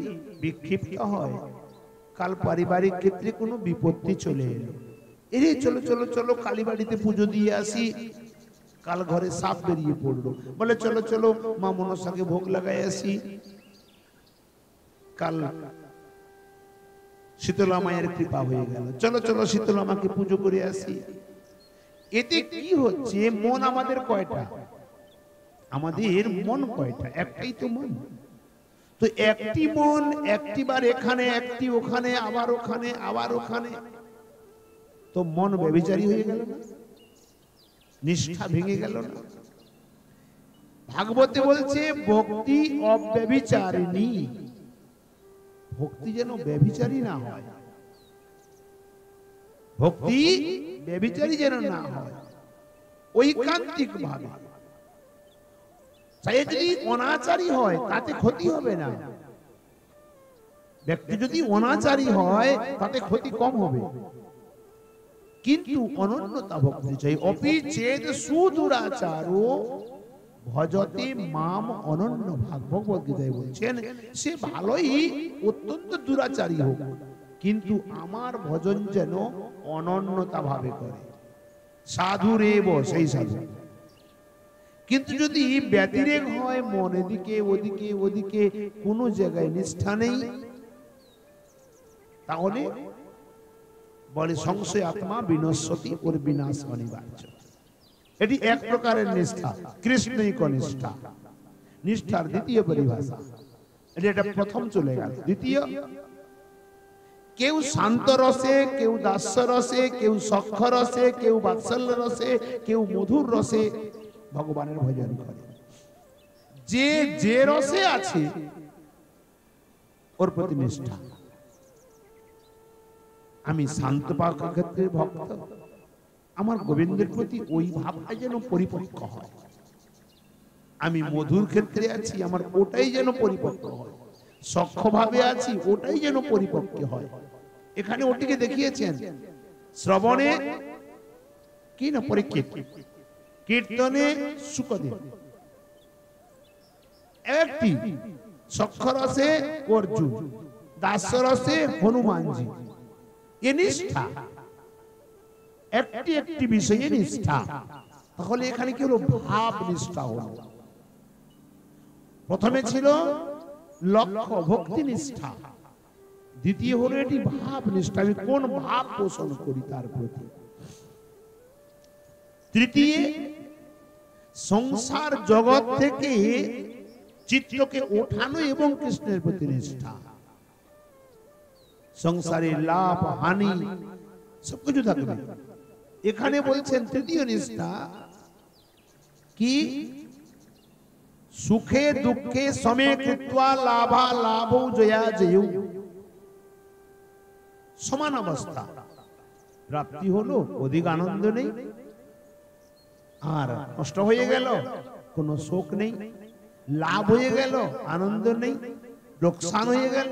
বিক্ষিপ্ত হয়, কাল পারিবারিক ক্ষেত্রে কোনো বিপত্তি চলে এলো, এরে চলো চলো চলো কালীবাড়িতে পুজো দিয়ে আসি, কাল ঘরে সাপ বেরিয়ে পড়লো, বলে চলো চলো মা মনসাকে ভোগ লাগাই আসি, কাল শীতলা মায়ের কৃপা হয়ে গেল, চলো চলো শীতলা মাকে পুজো করে আসি। এতে কি হচ্ছে? মন আমাদের কয়টা? আমাদের মন কয়টা? একটাই তো মন। তো একটি মন একটিবার এখানে, একটি ওখানে, আবার ওখানে, আবার ওখানে, তো মন ব্যভিচারী হয়ে গেল না? নিষ্ঠা ভেঙে গেল না? ভাগবতে বলছে ভক্তি অব্যভিচারিণী, ভক্তি যেন ব্যভিচারী না হয়, ভক্তি ব্যভিচারী যেন না হয়, ঐকান্তিক ভাবে। তাই যদি অনাচারী হয় তাতে ক্ষতি হবে না, ব্যক্তি যদি অনাচারী হয় তাতে ক্ষতি কম হবে, কিন্তু অনন্যতা ভক্তি চাই। অপি চেদ সুদুরাচারো ভজতে মাম অনন্য ভাগ। ভগবত গীতায় বলছেন সে ভালোই অত্যন্ত দুরাচারী হোক, কিন্তু আমার ভজন যেন অনন্যতা ভাবে করে। সাধুরেব, সেই সাধু। কিন্তু যদি ব্যতিরেক হয়, মন এদিকে ওদিকে ওদিকে, কোনো জায়গায় নিষ্ঠা নেই, তাহলে বলে সংশয় আত্মা বিনশ্বতি, ওর বিনাশ অনিবার্য। এটি এক প্রকারের নিষ্ঠা, কৃষ্ণৈক নিষ্ঠা। নিষ্ঠার দ্বিতীয় পরিভাষা, এটা প্রথম চলে গেল। দ্বিতীয়, কেউ শান্ত রসে, কেউ দাস্য রসে, কেউ সখ্য রসে, কেউ বাৎসল্য রসে, কেউ মধুর রসে ভগবানের ভজন করে। যে যে রসে আছে ওর প্রতি নিষ্ঠা। আমি শান্ত পাওয়ার ক্ষেত্রে ভক্ত, আমার গোবিন্দের প্রতি ওই ভাবটা যেন পরিপক্ক হয়। আমি মধুর ক্ষেত্রে আছি, আমার ওটাই যেন পরিপক্ক হয়। সখ্য ভাবে আছি, ওটাই যেন পরিপক্ক হয়। এখানে ওটিকে দেখিয়েছেন শ্রবণে কি না পরীক্ষিত, কীর্তনে শুকদেব, একটি সখ্য রসে অর্জুন, দাস্য রসে হনুমানজি। এ নিষ্ঠা, একটি একটি বিষয়ে নিষ্ঠা। তাহলে এখানে কি হলো? ভাব নিষ্ঠা হলো। প্রথমে ছিল লক্ষ্য ভক্তি নিষ্ঠা, দ্বিতীয় হলো এটি ভাব নিষ্ঠা, আমি কোন ভাব পোষণ করি তার প্রতি। তৃতীয় সংসার জগৎ থেকে চিত্তকে ওঠানো এবং কৃষ্ণের প্রতি নিষ্ঠা। সংসারের লাভ হানি সবকিছু থাকবে। এখানে বলছেন তৃতীয় নিষ্ঠা কি? সুখে দুঃখে সমে কৃত্বা লাভা লাভ জয়া জয়। সমান অবস্থা, প্রাপ্তি হলো অধিক আনন্দ নেই, আর নষ্ট হয়ে গেল কোনো শোক নেই, লাভ হয়ে গেল আনন্দ নেই, লোকসান হয়ে গেল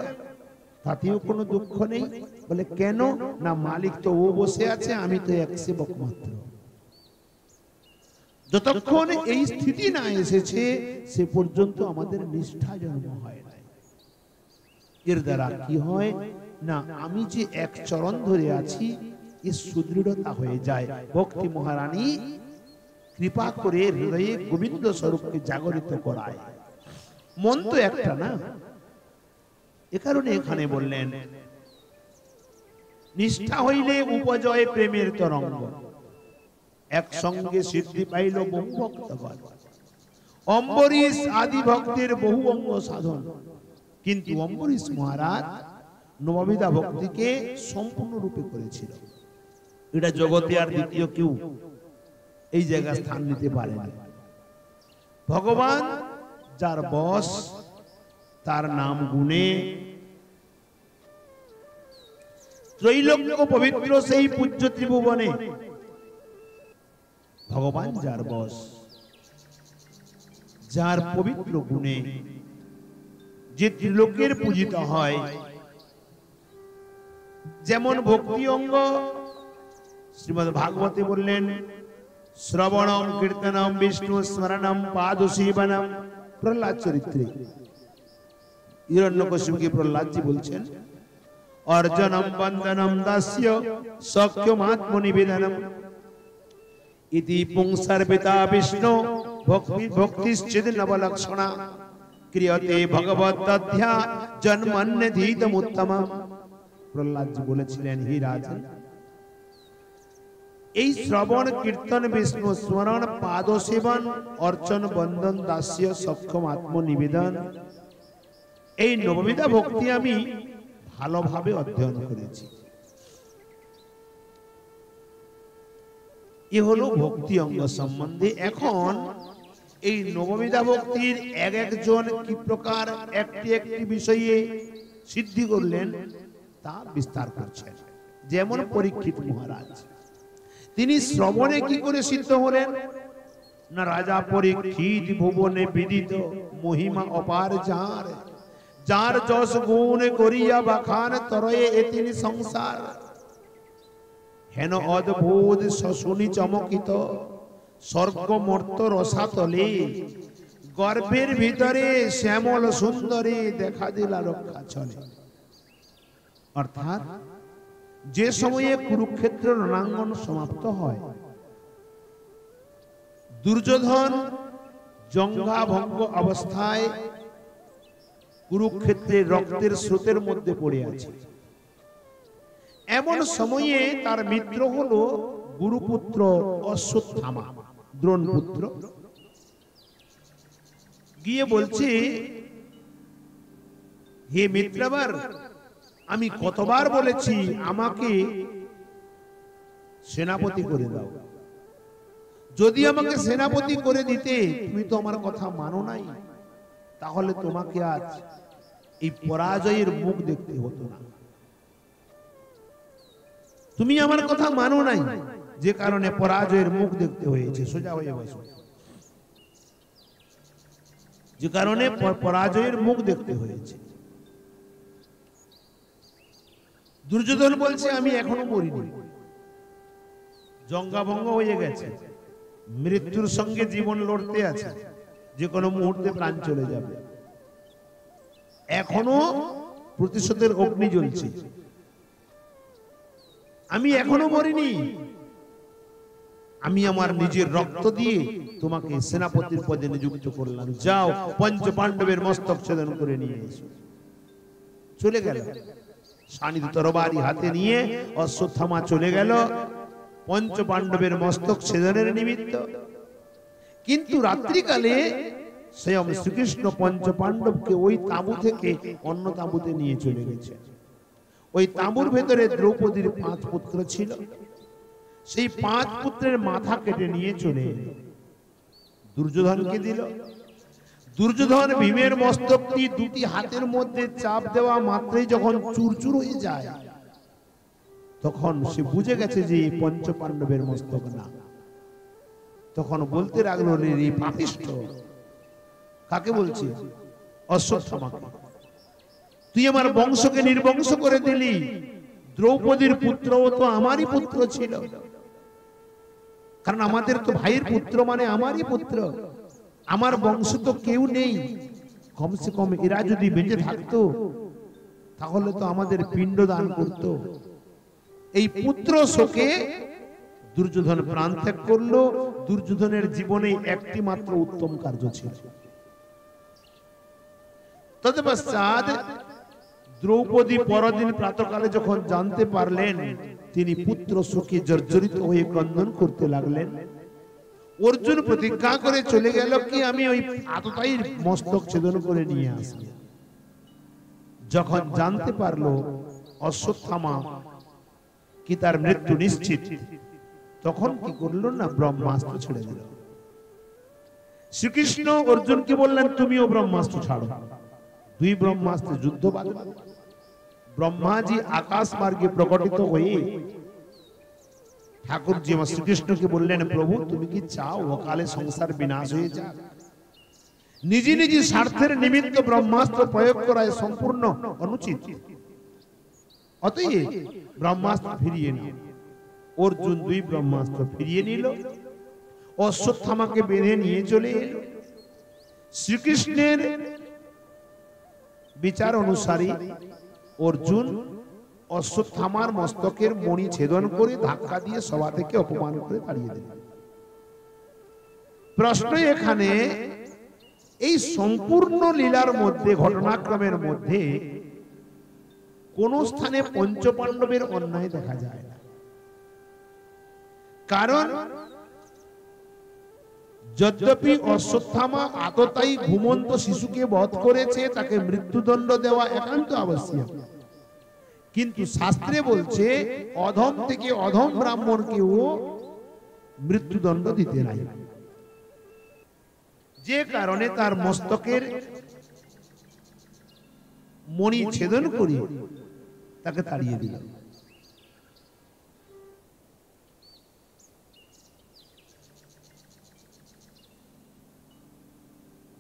তাতেও কোনো দুঃখ নেই। বলে কেন না? মালিক তো ও বসে আছে, আমি তো এক সেবক মাত্র। যতক্ষণ এই স্থিতি না এসেছে সে পর্যন্ত আমাদের নিষ্ঠা জন্ম হয় না। এর দ্বারা কি হয় না? আমি যে এক চরণ ধরে আছি এর সুদৃঢ়তা হয়ে যায়। ভক্তি মহারানী কৃপা করে হৃদয়ে গোবিন্দ স্বরূপকে জাগরিত করায়। মন তো একটা না, এ কারণে এখানে বললেন নিষ্ঠা হইলে উপজয় প্রেমের তরঙ্গ, একসঙ্গে সিদ্ধি পাইল বহু ভক্তগণ। অম্বরীশ আদি ভক্তের বহু অঙ্গ সাধন, কিন্তু অম্বরীশ মহারাজ নববিধা ভক্তিকে সম্পূর্ণ রূপে করেছিল। এটা জগতে আর দ্বিতীয় কেউ এই জায়গায় স্থান নিতে পারে না। ভগবান যার বশ, তার নাম গুণে ত্রৈলোক্য পবিত্র সেই পূজ্য ত্রিভুবনে ভগবান যার বশ, যার পবিত্র গুণে যে ত্রিলোকের পূজিত হয়। যেমন ভক্তি অঙ্গ শ্রীমদ্ ভাগবতে বললেন শ্রবণম কীর্তনম বিষ্ণু স্মরণম পাদসেবনম। প্রহ্লাদ চরিত্রে হিরণ্যকশিপুকে প্রহ্লাদজি বলছেন অর্জনম বন্দনম দাস্য সখ্যমাত্মনিবেদনম ইতি পুংসর্বিতা বিষ্ণু ভক্তিশ্চিদ নবলক্ষণা ক্রিয়তে ভগবদ্দধ্যা জন্মন্যধীতমুত্তমম। প্রহ্লাদজি বলেছিলেন হে রাজন, এই শ্রবণ কীর্তন বিষ্ণু স্মরণ পাদসেবন অর্চন বন্দন দাস্য সক্ষম আত্মনিবেদন, এই নববিধা ভক্তি আমি ভালোভাবে অধ্যয়ন করেছি। এ হলো ভক্তি অঙ্গ সম্বন্ধে। এখন এই নববিধা ভক্তির এক একজন কি প্রকার একটি একটি বিষয়ে সিদ্ধি করলেন তা বিস্তার করছেন। যেমন পরীক্ষিত মহারাজ, তিনি শ্রবণে কি করে সিদ্ধ হলেন না? রাজা পরীক্ষিত ভুবনে বিদিত মহিমা অপার যার, যার যশ গুণ করিয়া বাখান তরয়ে এ তিনি সংসার। হেন অদ্ভুত শশুনি চমকিত স্বর্গ মর্ত রসাতলে, গর্ভের ভিতরে শ্যামল সুন্দরী দেখা দিলা রক্ষা চলে। অর্থাৎ যে সময়ে কুরুক্ষেত্র রণাঙ্গন সমাপ্ত হয়, দুর্যোধন জঙ্ঘাভঙ্গ অবস্থায় কুরুক্ষেত্রের রক্তের স্রোতের মধ্যে পড়ে আছে। এমন সময়ে তার মিত্র হলো গুরুপুত্র অশ্বত্থামা, দ্রোণপুত্র। গিয়ে বলছে হে মিত্রবর, আমি কতবার বলেছি আমাকে সেনাপতি করে দাও, যদি আমাকে সেনাপতি করে দিতে তুমি তো আমার কথা মানো নাই, তাহলে তোমাকে আজ এই পরাজয়ের মুখ দেখতে হতো না। তুমি আমার কথা মানো নাই, যে কারণে পরাজয়ের মুখ দেখতে হয়েছে। সোজা হয়ে বসো। যে কারণে পরাজয়ের মুখ দেখতে হয়েছে। দুর্যোধন বলছে আমি এখনো মরিনি, জঙ্গাভঙ্গ হয়ে গেছে, মৃত্যুর সঙ্গে জীবন লড়তে আছে, যে কোনো মুহূর্তে প্রাণ চলে যাবে, এখনো প্রতিশোধের অগ্নি জ্বলছে, আমি এখনো মরিনি, আমি আমার নিজের রক্ত দিয়ে তোমাকে সেনাপতির পদে নিযুক্ত করলাম, যাও পঞ্চ পাণ্ডবের মস্তক ছেদন করে নিয়ে এসো। চলে গেল শানিত তরবারি হাতে নিয়ে, অশ্বত্থামা চলে গেল পঞ্চ পাণ্ডবের মস্তক ছেদনের নিমিত্ত। কিন্তু রাত্রিকালে স্বয়ং শ্রীকৃষ্ণ পঞ্চ পাণ্ডবকে ওই তাঁবু থেকে অন্য তাঁবুতে নিয়ে চলে গেছে। ওই তাঁবুর ভেতরে দ্রৌপদীর 5 পুত্র ছিল, সেই 5 পুত্রের মাথা কেটে নিয়ে চলে এলো, দুর্যোধনকে দিল। দুর্যোধন ভীমের মস্তকটি দুটি হাতের মধ্যে চাপ দেওয়া মাত্রই যখন চুরচুর হয়ে যায়, তখন সে বুঝে গেছে যে এই পঞ্চ পাণ্ডবের মস্তক না। তখন বলতে লাগলো, রে পাপিষ্ঠ, কাকে বলছে? অশ্বত্থামাকে। তুই আমার বংশকে নির্বংশ করে দিলি, দ্রৌপদীর পুত্র তো আমারই পুত্র ছিল, কারণ আমাদের তো ভাইয়ের পুত্র মানে আমারই পুত্র, আমার বংশ তো কেউ নেই, কমসে কম এরা যদি বেঁচে থাকতো তাহলে তো আমাদের পিণ্ড দান করতো। এই পুত্র শোকে দুর্যোধন প্রাণ ত্যাগ করলো। দুর্যোধনের জীবনে একটি মাত্র উত্তম কার্য ছিল। তৎপশ্চাৎ দ্রৌপদী পরদিন প্রাতকালে যখন জানতে পারলেন, তিনি পুত্র শোকে জর্জরিত হয়ে ক্রন্দন করতে লাগলেন। অর্জুন প্রতিজ্ঞা করে চলে গেল কি আমি ওই আততায়ীর মস্তক ছেদন করে নিয়ে আসব। যখন জানতে পারলো অশ্বত্থামা কি তার মৃত্যু নিশ্চিত, তখন কি করলো না, ব্রহ্মাস্ত্র ছেড়ে দিল। শ্রীকৃষ্ণ অর্জুনকে বললেন তুমিও ব্রহ্মাস্ত্র ছাড়ো। 2 ব্রহ্মাস্ত্রে যুদ্ধ বাঁধল। ব্রহ্মাজি আকাশ মার্গে প্রকটিত হয়ে ঠাকুরজি আমার শ্রীকৃষ্ণকে বললেন, প্রভু তুমি কি চাও অকালে সংসার বিনাশ হয়ে যাক? নিজে নিজে স্বার্থের নিমিত্ত ব্রহ্মাস্ত্র প্রয়োগ করা সম্পূর্ণ অনুচিত, অতএব ব্রহ্মাস্ত্র ফিরিয়ে নিল। অর্জুন 2 ব্রহ্মাস্ত্র ফিরিয়ে নিল, অশ্বত্থামাকে বেঁধে নিয়ে চলে এলো। শ্রীকৃষ্ণের বিচার অনুসারী অর্জুন অশ্বত্থামার মস্তকের মণি ছেদন করে ধাক্কা দিয়ে সভা থেকে অপমান করে তাড়িয়ে দিল। প্রশ্ন এখানে, এই সম্পূর্ণ লীলার মধ্যে, ঘটনাক্রমের মধ্যে কোন স্থানে পঞ্চপাণ্ডবের অন্যায় দেখা যায় না। কারণ যদ্যপি অশ্বত্থামা আততায়ী ঘুমন্ত শিশুকে বধ করেছে, তাকে মৃত্যুদণ্ড দেওয়া একান্ত আবশ্যক, কিন্তু শাস্ত্রে বলছে অধম থেকে অধম ব্রাহ্মণকেও মৃত্যুদণ্ড দিতে নাই। যে কারণে তার মস্তকের মণি ছেদন করে তাকে তাড়িয়ে দিল।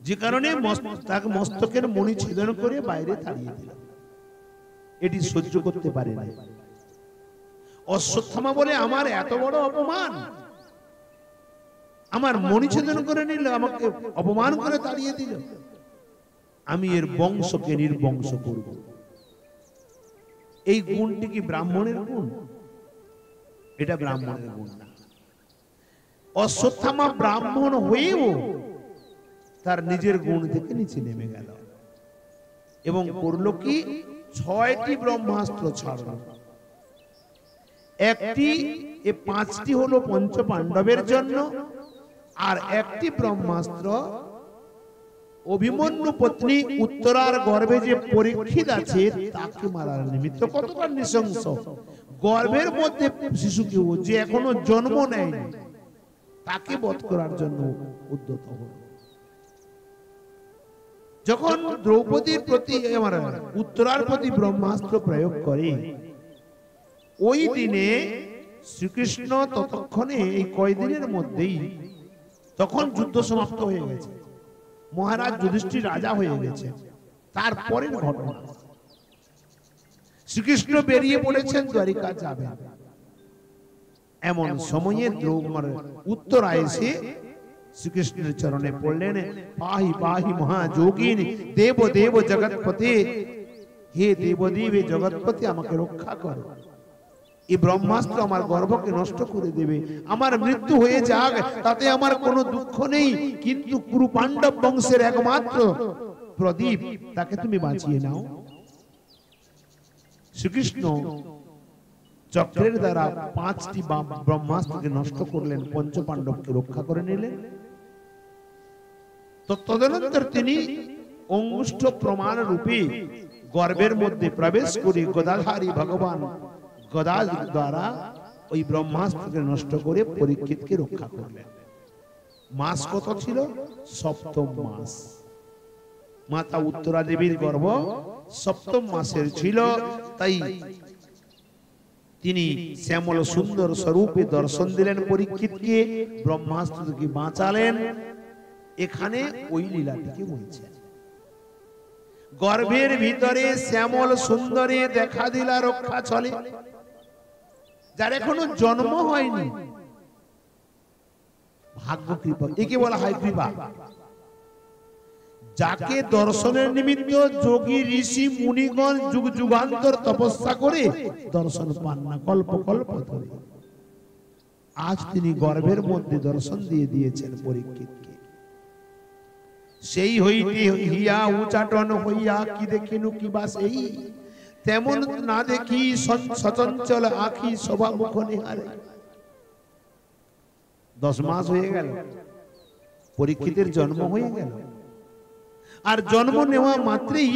যে কারণে তাকে মস্তকের মণি ছেদন করে বাইরে তাড়িয়ে দিল। এটি সহ্য করতে পারে না অশ্বত্থামা, বলে আমার এত বড় অপমান, আমার মণি ছেদন করে নিল, আমাকে অপমান করে তাড়িয়ে দিল, আমি এর বংশকে নির্বংশ করব। এই গুণটি কি ব্রাহ্মণের গুণ? এটা ব্রাহ্মণের গুণ না। অশ্বত্থামা ব্রাহ্মণ হয়েও তার নিজের গুণ থেকে নিচে নেমে গেল এবং করলো কি, 6টি ব্রহ্মাস্ত্র ছাড়ল। একটি, 5টি হলো পঞ্চ পাণ্ডবের জন্য, আর একটি ব্রহ্মাস্ত্র অভিমন্যু পত্নী উত্তরার গর্ভে যে পরীক্ষিত আছে তাকে মারার নিমিত্ত কতটা নৃশংস, গর্ভের মধ্যে শিশুকে যে এখনো জন্ম নেয়নি তাকে বধ করার জন্য উদ্যত হল। যখন দ্রৌপদীর প্রতি উত্তরার প্রতি ব্রহ্মাস্ত্র প্রয়োগ করে, ওই দিনে শ্রীকৃষ্ণ ততক্ষণে এই কয়দিনের মধ্যেই তখন যুদ্ধ সমাপ্ত হয়ে গেছে, মহারাজ যুধিষ্ঠির রাজা হয়ে গেছে। তারপরের ঘটনা, শ্রীকৃষ্ণ বেরিয়ে পড়েছেন দ্বারিকা যাবেন। এমন সময়ে উত্তরা এসে শ্রীকৃষ্ণের চরণে পড়লেন, পাহি পাহি মহাযোগিনী দেব দেব জগৎপতি, হে দেবদেব জগৎপতি আমাকে রক্ষা করো, এই ব্রহ্মাস্ত্র আমার গর্ভকে নষ্ট করে দেবে, আমার মৃত্যু হয়ে যাক তাতে আমার কোনো দুঃখ নেই, কিন্তু কুরু পাণ্ডব বংশের একমাত্র প্রদীপ তাকে তুমি বাঁচিয়ে নাও। শ্রীকৃষ্ণ চক্রের দ্বারা 5টি ব্রহ্মাস্ত্রকে নষ্ট করলেন, পঞ্চপাণ্ডবকে রক্ষা করে নিলেন। তো তদনন্তর তিনি অঙ্গুষ্ঠ প্রমাণ রূপে গর্ভের মধ্যে প্রবেশ করে গদাধারী ভগবান গদা দ্বারা ওই ব্রহ্মাস্ত্রকে নষ্ট করে পরীক্ষিতকে রক্ষা করলেন। মাস কত ছিল? 7ম মাস। মাতা উত্তরা দেবীর গর্ভ 7ম মাসের ছিল, তাই তিনি শ্যামল সুন্দর স্বরূপে দর্শন দিলেন পরীক্ষিতকে, ব্রহ্মাস্ত্রকে বাঁচালেন। এখানে ওই লীলাটিকে বলছেন। গর্ভের ভিতরে শ্যামল সুন্দরে দেখা দিলা রক্ষা চলে, যার এখনো জন্ম হয়নি, ভাগ্য কৃপা, একে বলা হয় কৃপা। যাকে দর্শনের নিমিত্ত যোগী ঋষি মুনিগণ যুগ যুগান্তর তপস্যা করে দর্শন পান না, কল্প কল্প ধরে, আজ তিনি গর্ভের মধ্যে দর্শন দিয়ে দিয়েছেন পরীক্ষিতকে। সেই হইতে হিয়া উচাটন হইয়া কি দেখিনু কিবা সেই, তেমন না দেখি সচঞ্চল আখি শোভা মুখ নিহারে। 10 মাস হয়ে গেল, পরীক্ষিতের জন্ম হয়ে গেল, আর জন্ম নেওয়া মাত্রই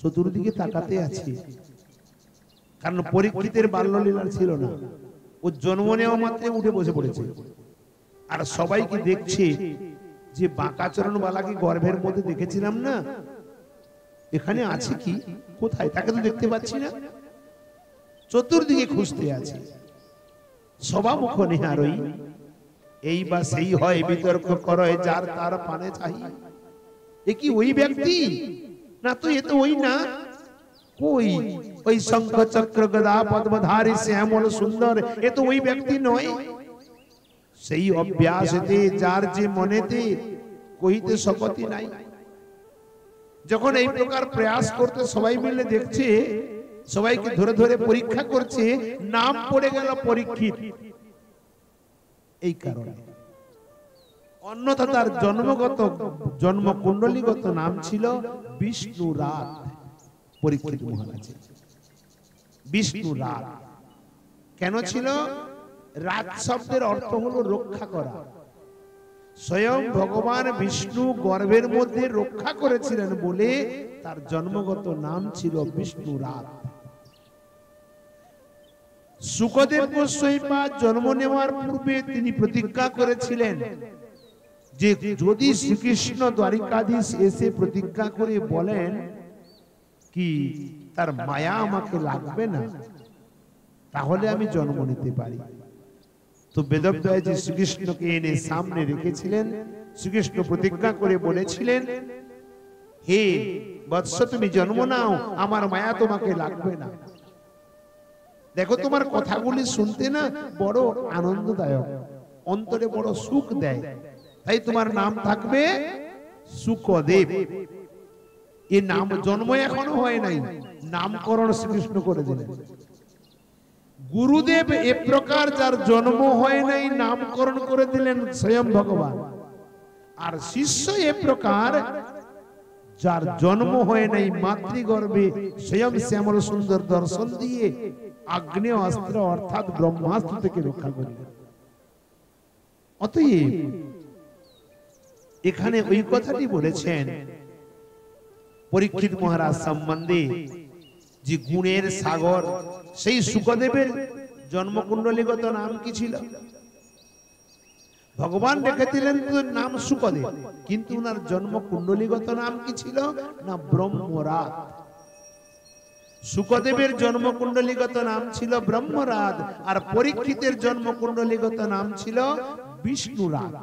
চতুর্দিকে তাকাতে আছে, কারণ পরীক্ষিতের বাল্যলীলা ছিল না, ও জন্ম নেওয়া মাত্রই উঠে বসে পড়েছে, আর সবাইকে দেখছে যে বাঁকাচরণ বালাকে গর্ভের মধ্যে দেখেছিলাম না, এখানে আছে কি, কোথায়, তাকে তো দেখতে পাচ্ছি না, চতুর্দিকে খুঁজতে আছে। সবা মুখ নিহারই, এই বা সেই হয় বিতর্ক করয় যার তার পানে চাই। এ কি ওই ব্যক্তি? না তো, এ তো ওই না, কই ওই শঙ্খ চক্র গদা পদ্মধারী শ্যামল সুন্দর, এ তো ওই ব্যক্তি নয়। সেই অভ্যাসতে যার যে মনেতে কহিতে শপথই নাই। যখন এই প্রকার প্রয়াস করতে সবাই মিলে দেখছে, সবাইকে ধরে ধরে পরীক্ষা করছে, নাম পড়ে গেল পরীক্ষিত, এই কারণে। অন্যথা তার জন্ম কুণ্ডলীগত নাম ছিল বিষ্ণু রাত। পরীক্ষিত মহারাজের বিষ্ণু রাত কেন ছিল? রাত শব্দের অর্থ হলো রক্ষা করা। স্বয়ং ভগবান বিষ্ণু গর্ভের মধ্যে রক্ষা করেছিলেন বলে তার জন্মগত নাম ছিল বিষ্ণু রাত। শুকদেব গোস্বামী জন্ম নেওয়ার পূর্বে তিনি প্রতিজ্ঞা করেছিলেন যে যদি শ্রীকৃষ্ণ দ্বারিকাধীশ এসে প্রতিজ্ঞা করে বলেন কি তার মায়া আমাকে লাগবে না, তাহলে আমি জন্ম নিতে পারি। তো বেদব্যাসজি শ্রীকৃষ্ণকে এনে সামনে রেখেছিলেন। শ্রীকৃষ্ণ প্রতিজ্ঞা করে বলেছিলেন, হে বৎস তুমি জন্ম নাও, আমার মায়া তোমাকে লাগবে না। দেখো তোমার কথাগুলি শুনতে না বড় আনন্দদায়ক, অন্তরে বড় সুখ দেয়, তাই তোমার নাম থাকবে শুকদেব। এই নাম জন্ম এখনো হয় নাই, নামকরণ শ্রীকৃষ্ণ করে দিলেন। গুরুদেব এ প্রকার যার জন্ম হয় নাই নামকরণ করে দিলেন স্বয়ং ভগবান। আর শিষ্য এ প্রকার যার জন্ম হয় নাই মাতৃগর্ভে স্বয়ং শ্যামল সুন্দর দর্শন দিয়ে আগ্নেয় অস্ত্র অর্থাৎ ব্রহ্মাস্ত্র থেকে রক্ষা করলেন। অতএব এখানে ওই কথাটি বলেছেন পরীক্ষিত মহারাজ সম্বন্ধে যে গুণের সাগর সেই শুকদেবের জন্মকুণ্ডলীগত নাম কি ছিল? ভগবান রেখেছিলেন নাম শুকদেব, কিন্তু ওনার জন্মকুণ্ডলীগত নাম কি ছিল না ব্রহ্মরাজ। শুকদেবের জন্মকুণ্ডলীগত নাম ছিল ব্রহ্মরাজ, আর পরীক্ষিতের জন্মকুণ্ডলীগত নাম ছিল বিষ্ণুরাজ।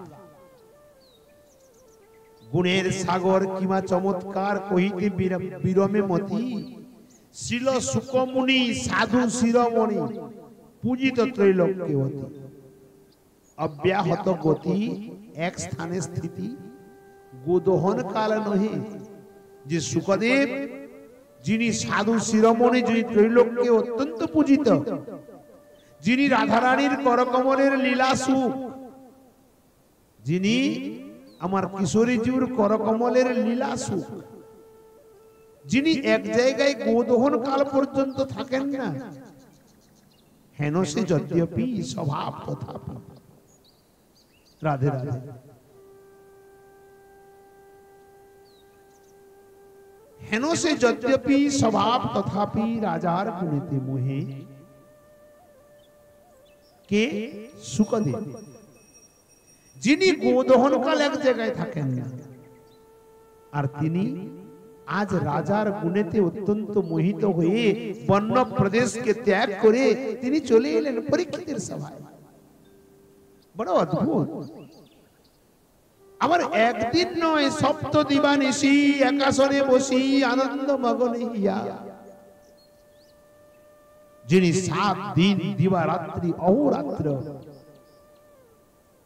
গুণের সাগর কিমা চমৎকার কহিতে বিরমে মতি, শিল সুকমুনি সাধু শিরোমণি পূজিত ত্রৈলোক্যবতী। অব্যাহত গতি এক স্থানে স্থিতি, গোদহন কাল নহে। যে শুকদেব যিনি সাধু শিরোমণি, যিনি ত্রৈলোক্যে অত্যন্ত পূজিত, যিনি রাধারানীর করকমলের লীলা সুখ, যিনি আমার কিশোরীজির করকমলের লীলা সুখ, যিনি এক জায়গায় গোদহন কাল পর্যন্ত থাকেন না, হেন সে যদ্যপি স্বভাব তথাপি। রাধে রাধে। হেন সে যদ্যপি স্বভাব তথাপি, রাজার গুণেতে মোহে। কে? শুকদেব, যিনি গোদহন কাল এক জায়গায় থাকেন না, আর তিনি আজ রাজার গুণেতে অত্যন্ত মোহিত হয়ে বন্য প্রদেশকে ত্যাগ করে তিনি চলে এলেন পরীক্ষিতের সভায়। বড় অদ্ভুত। আবার একদিন নয়, সপ্ত দিবানিশি একাসনে বসি আনন্দ মগনে হিয়া। যিনি 7 দিন দিবারাত্রি অহোরাত্র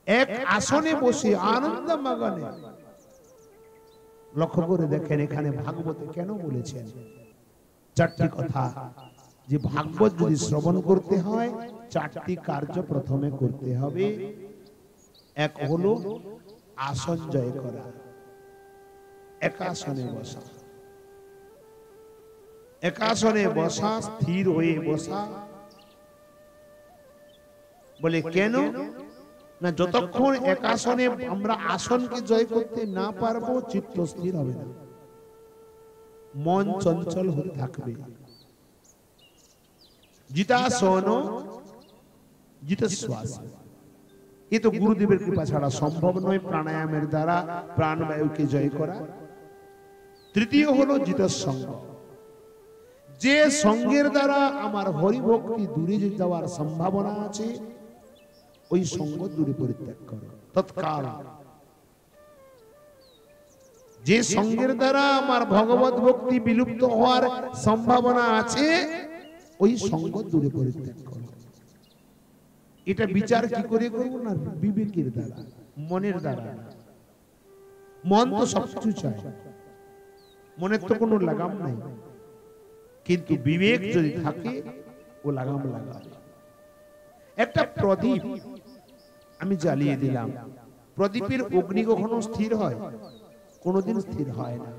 এক আসনে বসে আনন্দ মগনে। লক্ষ্য করে দেখেন এখানে ভাগবতে কেন বলেছেন 4টি কথা, যে ভাগবত যদি শ্রবণ করতে হয় 4টি কার্য প্রথমে করতে হবে। এক হলো আসন জয় করা, একাসনে বসা। একাসনে বসা, স্থির হয়ে বসা। বলে কেন না, যতক্ষণ একাসনে আমরা আসনকে জয় করতে না পারবো চিত্ত স্থির হবে না, মন চঞ্চল হতে থাকবে। জিতাসন জিতশ্বাস, এ তো গুরুদেবের কৃপা ছাড়া সম্ভব নয় প্রাণায়ামের দ্বারা প্রাণবায়ুকে জয় করা। তৃতীয় হলো জিতসঙ্গ, যে সঙ্গের দ্বারা আমার হরিভক্তি দূরে যাওয়ার সম্ভাবনা আছে ওই সঙ্গ দূরে পরিত্যাগ করো তৎকাল। যে সঙ্গের দ্বারা আমার ভগবত ভক্তি বিলুপ্ত হওয়ার সম্ভাবনা আছে ওই সঙ্গ দূরে পরিত্যাগ করো। এটা বিচার কি করে করবো না, বিবেকের দ্বারা, মনের দ্বারা। মন তো সবকিছু চায়, মনের তো কোনো লাগাম নাই, কিন্তু বিবেক যদি থাকে ও লাগাম লাগাবে। একটা প্রদীপ আমি জ্বালিয়ে দিলাম, প্রদীপের অগ্নি কখনো স্থির হয়? কোনোদিন স্থির হয় না।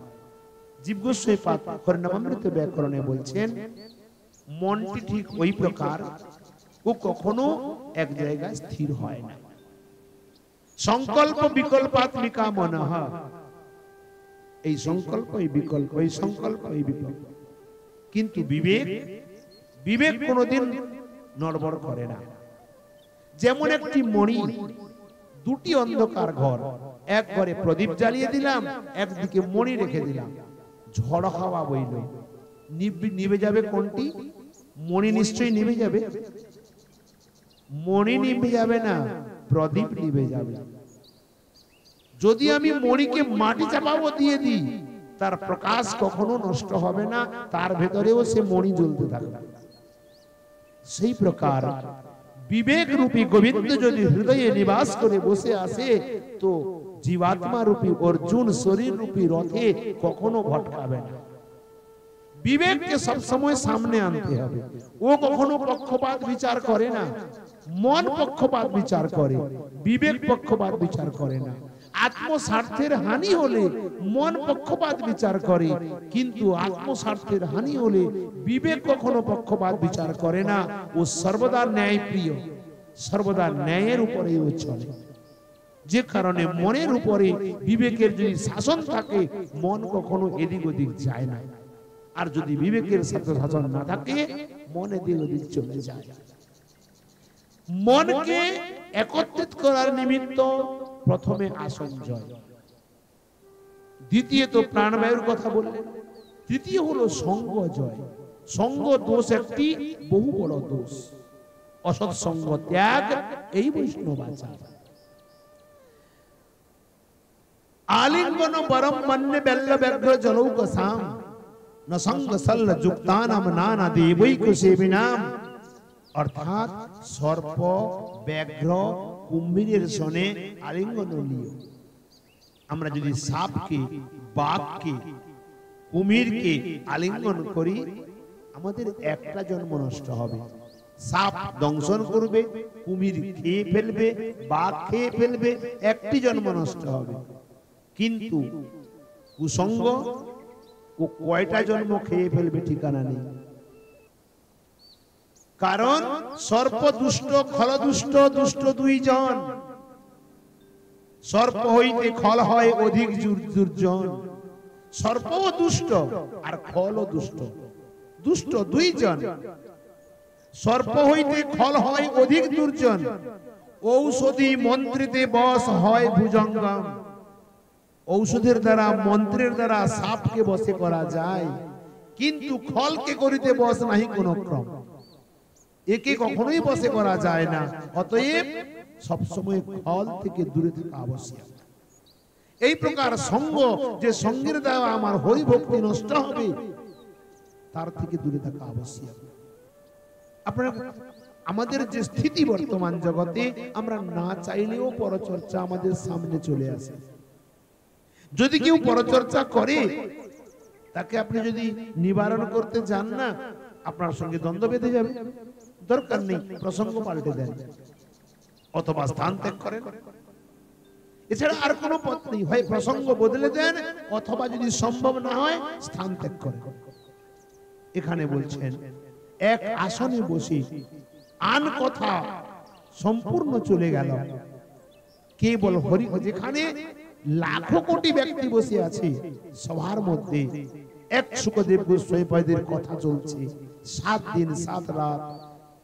জীব গোস্বামী পাদ হরিনামামৃত ব্যাকরণে বলছেন মনটি ঠিক ওই প্রকার, ও কখনো এক জায়গায় স্থির হয় না। সংকল্প বিকল্পাত্মিকা মনঃ, এই সংকল্প এই বিকল্প, এই সংকল্প এই বিকল্প। কিন্তু বিবেক, বিবেক কোনোদিন নড়বড় করে না। যেমন একটি মণি, 2টি অন্ধকার ঘর, এক ঘরে প্রদীপ জ্বালিয়ে দিলাম, একদিকে মণি রেখে দিলাম, ঝড় হাওয়া বইল, নিভে যাবে কোনটি? মণি নিশ্চয়ই নিভে যাবে। মণি নিভে যাবে না, প্রদীপ নিভে যাবে। যদি আমি মণিকে মাটি চাপাবো দিয়ে দিই, তার প্রকাশ কখনো নষ্ট হবে না, তার ভেতরেও সে মণি জ্বলতে থাকবে। সেই প্রকার বিবেক রূপী গোবিন্দ যদি হৃদয়ে নিবাস করে বসে আসে, তো জীবাত্মা রূপী অর্জুন শরীর রূপী রথে কখনো ভটকাবে না। বিবেককে সবসময় সামনে আনতে হবে। ও কখনো পক্ষপাত বিচার করে না, মন পক্ষপাত বিচার করে, বিবেক পক্ষপাত বিচার করে না। আত্মস্বার্থের হানি হলে মন পক্ষপাত বিচার করে, কিন্তু আত্মস্বার্থের হানি হলে বিবেক কখনো পক্ষপাত বিচার করে না। ও সর্বদা ন্যায় প্রিয়, সর্বদা ন্যায়ের উপরে ও চলে। যে কারণে মনের উপরে বিবেকের যদি শাসন থাকে মন কখনো এদিক ওদিক যায় না, আর যদি বিবেকের সাথে শাসন না থাকে মন এদিক ওদিক চলে যায়। মনকে একত্রিত করার নিমিত্ত প্রথমে আসন জয়, দ্বিতীয়ত প্রাণবায়ুর কথা বললেন, তৃতীয় হলো সঙ্গ জয়। সঙ্গ দোষ একটি বহু বড় দোষ, অসৎ সঙ্গ ত্যাগ এই বৈষ্ণব আচার। আলিঙ্গন পরম মন্যে বেল্ল ব্যগ্র জলৌক সাম ন সঙ্গ সল্ল যুক্তানাম নানা দেবৈক সেবিনাম। অর্থাৎ সর্প, ব্যাঘ্র, কুম্ভীরের সনে আলিঙ্গন লিও। আমরা যদি সাপকে, বাঘকে, কুমিরকে আলিঙ্গন করি আমাদের একটা জন্ম নষ্ট হবে। সাপ দংশন করবে, কুমির খেয়ে ফেলবে, বাঘ খেয়ে ফেলবে, একটি জন্ম নষ্ট হবে। কিন্তু কুসঙ্গ ও কয়টা জন্ম খেয়ে ফেলবে ঠিকানা নেই। কারণ সর্প দুষ্ট, খল দুষ্ট, দুষ্ট দুইজন। সর্প হইতে খল হয় অধিক দুর্জন। সর্পও দুষ্ট আর খলও দুষ্ট, দুষ্ট দুইজন। সর্প হইতে খল হয় অধিক দুর্জন। ঔষধি মন্ত্রিতে বশ হয় ভুজঙ্গম। ঔষধের দ্বারা, মন্ত্রের দ্বারা সাপকে বশে করা যায়, কিন্তু খলকে করিতে বশ নাহি কোন ক্রম। একে কখনোই বশে করা যায় না। অতএব সবসময় খল থেকে দূরে থাকা আবশ্যক। এই প্রকার সঙ্গ, যে সঙ্গের দ্বারা আমার হরি ভক্তি নষ্ট হবে, তার থেকে দূরে থাকা আবশ্যক। আপনারা, আমাদের যে স্থিতি বর্তমান জগতে, আমরা না চাইলেও পরচর্চা আমাদের সামনে চলে আসে। যদি কেউ পরচর্চা করে, তাকে আপনি যদি নিবারণ করতে যান না, আপনার সঙ্গে দ্বন্দ্ব বেঁধে যাবে। দরকার নেই, প্রসঙ্গ পাল্টে দেন অথবা স্থান ত্যাগ করেন। এছাড়া আর কোনো পথ নেই। হয় প্রসঙ্গ বদলে দেন, অথবা যদি সম্ভব না হয় স্থান ত্যাগ করেন। এখানে বলছেন এক আসনে বসে আন কথা সম্পূর্ণ চলে গেল, কেবল হরি। যেখানে লাখো কোটি ব্যক্তি বসে আছে, সবার মধ্যে এক সুখদেব গোস্বামীদের কথা চলছে। 7 দিন 7 রাত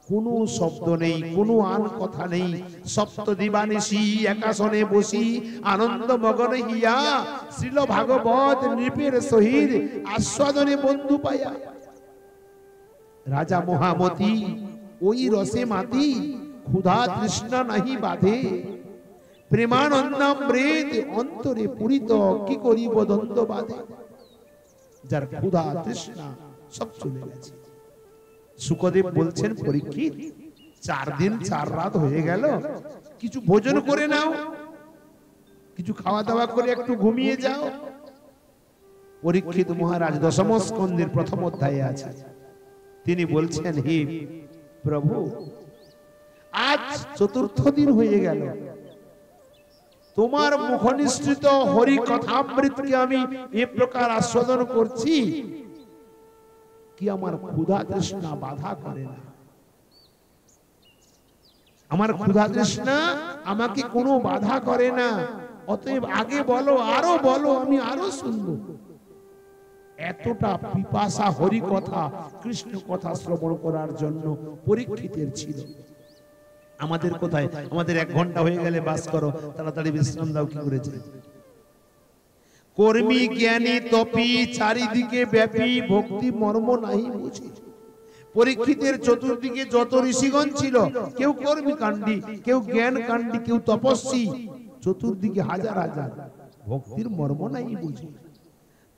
কোনো শব্দ নেই, কোনো আন কথা নেই। সপ্ত দিবানিশি একাসনে বসি আনন্দ মগন হিয়া শ্রীল ভাগবত নৃপের সহিত আস্বাদনে বন্ধু পায়া। রাজা মহামতি ওই রসে মাতি, ক্ষুধা তৃষ্ণা নাহি বাধে। প্রেমানন্দামৃত অন্তরে পুরিত, কি করিব দ্বন্দ্ব বাধে। যার ক্ষুধা তৃষ্ণা সব চলে গেছে। সুখদেব বলছেন, পরীক্ষিত 4 দিন 4 রাত হয়ে গেল, কিছু ভোজন করে নাও, কিছু খাওয়া দাওয়া করে একটু ঘুমিয়ে যাও। পরীক্ষিত মহারাজ 10ম স্কন্ধের 1ম অধ্যায়ে আছে। তিনি বলছেন, হে প্রভু, আজ 4র্থ দিন হয়ে গেল, তোমার মুখনিসৃত হরি কথামৃতকে আমি এ প্রকার আস্বাদন করছি, কি আমার ক্ষুধা তৃষ্ণা বাধা করে না। আমার ক্ষুধা তৃষ্ণা আমাকে কোনো বাধা করে না। অতএব আগে বলো, আরো বলো, আমি আরো শুনবো। এতটা পিপাসা হরি কথা, কৃষ্ণ কথা শ্রবণ করার জন্য পরীক্ষিতের ছিল। আমাদের কোথায়? আমাদের 1 ঘন্টা হয়ে গেলে বাস করো, তাড়াতাড়ি বিশ্রাম দাও, কি করেছে? কর্মী জ্ঞানী তপি চারিদিকে ব্যাপী, ভক্তি মর্ম নাহি বুঝে। পরীক্ষিতের চতুর্দিকে যত ঋষিগণ ছিল, কেউ কর্মী কাণ্ডী, কেউ জ্ঞান কাণ্ডী, কেউ তপস্বী, চতুর্দিকে হাজার হাজার, ভক্তির মর্ম নাহি বুঝে।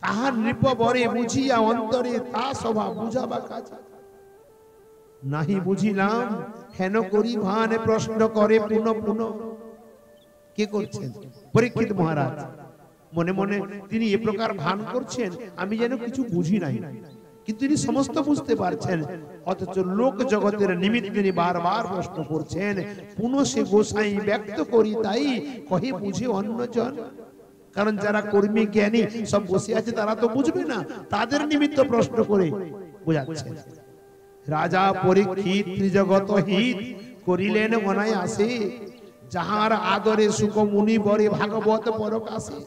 তাহার নৃপ বরে বুঝিয়া অন্তরে তা সভা বুঝাবা কাজ নাহি বুঝিলাম, হেন করি ভান প্রশ্ন করে পুনঃ পুনঃ। কে করছেন? পরীক্ষিত মহারাজ মনে মনে তিনি এ প্রকার ভান করছেন, আমি যেন কিছু বুঝি নাই, কিন্তু তিনি সমস্ত বুঝতে পারছেন। অথচ লোক জগতের নিমিত্ত তিনি বারবার প্রশ্ন করছেন। পুনঃ সে গোসাই ব্যক্ত করি তাই, কহে বুঝে অন্যজন। কারণ যারা কর্মী জ্ঞানী সব বসে আছে, তারা তো বুঝবে না, তাদের নিমিত্ত প্রশ্ন করে বোঝাচ্ছেন। রাজা পরীক্ষিত ত্রিজগত হিত করিলেন অনায়াসে, যাহার আদরে সুখ মুনি বরে ভাগবত পরকাশে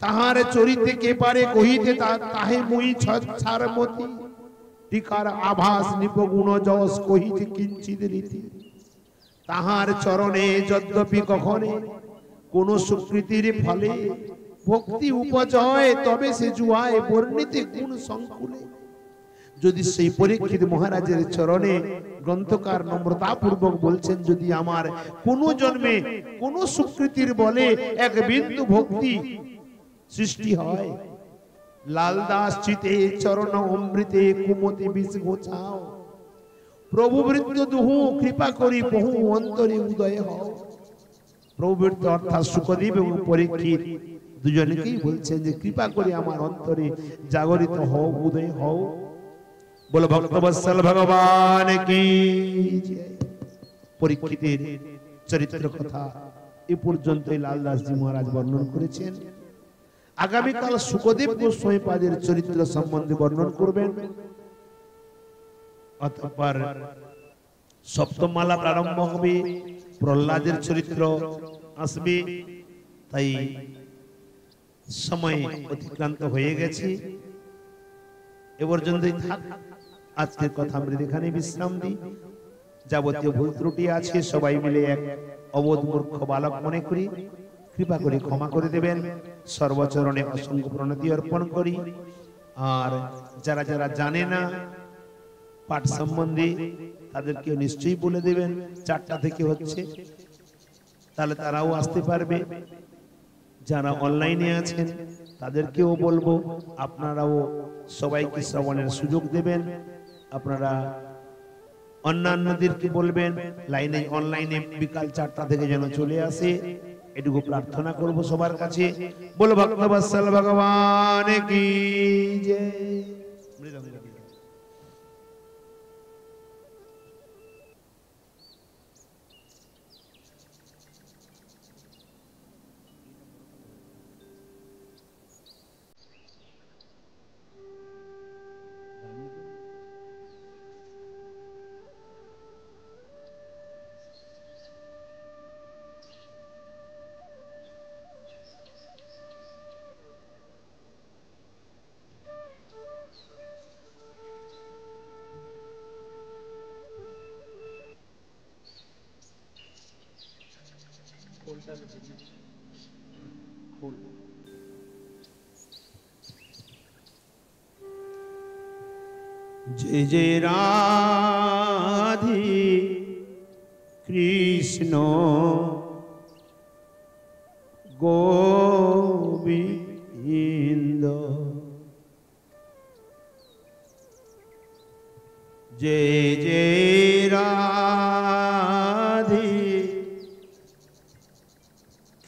তাহার চরিতে কে পারে কহিতে তাহে মুই ছাড়মতি টিকার আভাস নিপগুণ যশ কহিতে কিঞ্চিত রীতি তাহার চরণে যদ্যপি কখনে কোন সুকৃতির ফলে ভক্তি উপজয় তবে সে জুয়ায় বর্ণিতে গুণ সংকুলে যদি সেই পরীক্ষিত মহারাজের চরণে গ্রন্থকার নম্রতা পূর্বক বলছেন যদি আমার কোন জন্মে কোন সুকৃতির বলে এক বিন্দু ভক্তি সৃষ্টি হয় লালদাস চিতে চরণ অমৃতে কুমতি বিষ গোছাও প্রভু বৃত্ত দুহু কৃপা করি বহু অন্তরে উদয় হও প্রভু বৃত্ত অর্থাৎ সুখদেব এবং পরীক্ষিত দুজনকেই বলছেন যে কৃপা করে আমার অন্তরে জাগরিত হও উদয় হও বলো ভক্তবৎসল ভগবান কি পরীক্ষিতের চরিত্র কথা এ পর্যন্তই লালদাসজি মহারাজ বর্ণন করেছেন আগামীকাল সুখদেব গোস্বামী পাদের চরিত্র সম্বন্ধে বর্ণন করবেন অতঃপর সপ্তম মালা প্রারম্ভ হবে প্রহ্লাদের চরিত্র আসবে তাই সময় অতিক্রান্ত হয়ে গেছে এ পর্যন্তই থাক আজকের কথা আমরা এখানে বিশ্রাম দিই যাবতীয় ভুল ত্রুটি আছে সবাই মিলে এক অবোধ মূর্খ বালক মনে করি কৃপা করে ক্ষমা করে দেবেন সর্বচরণে অসংখ্য প্রণতি অর্পণ করি আর যারা যারা জানে না পাঠ সম্বন্ধে তাদেরকে নিশ্চয়ই বলে দেবেন 4টা থেকে হচ্ছে তাহলে তারাও আসতে পারবে যারা অনলাইনে আছেন তাদেরকেও বলবো আপনারাও সবাইকে শ্রবণের সুযোগ দেবেন আপনারা অন্যান্যদেরকে বলবেন লাইনে অনলাইনে বিকাল 4টা থেকে যেন চলে আসে এটুকু প্রার্থনা করব সবার কাছে বলো ভক্তবৎসল ভগবান কি জয় जय जय राधे कृष्ण गोविंद जय जय राधे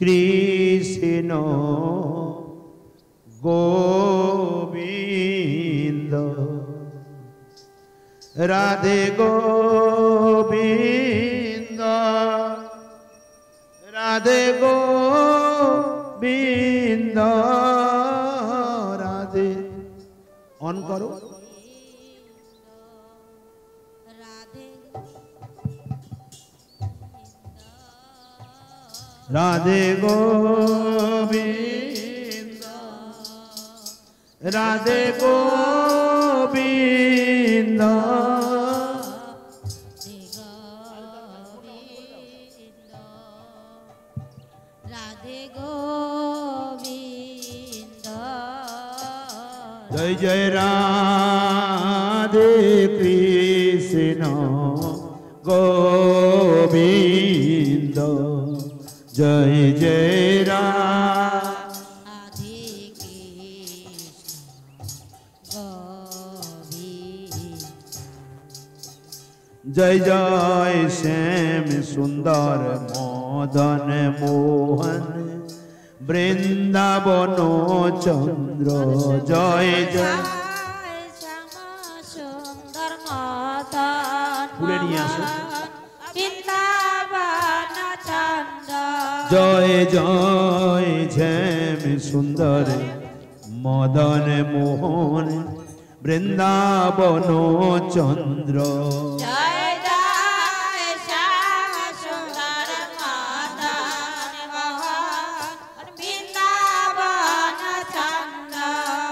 कृष्ण गोविंद राधे गोविंद राधे गोविंद राधे ऑन करो राधे गोविंद राधे गोविंद राधे गोविंद जय जय राधे कृष्ण गोविंद जय जय राधे कृष्ण गोविंद जय जय श्याम सुंदर मदन मोहन वृंदावन चंद्र जय जय श्याम सुंदर मदन वृंदावन चंद्र जय जय श्याम सुंदर मदन मोहन वृंदावन चंद्र जय जय श्याम सुंदर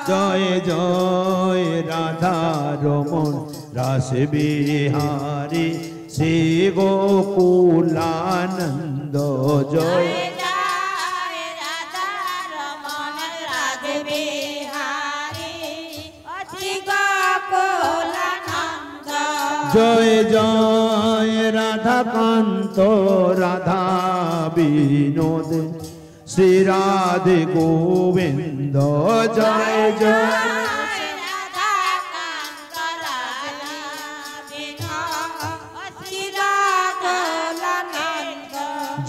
জয় জয় রাধা রমণ রাস বিহারী শ্রী গোকুলানন্দ জয় জয় জয় রাধাকান্ত রাধা বিনোদ শ্রী রাধে গোবিন্দ জয় জয়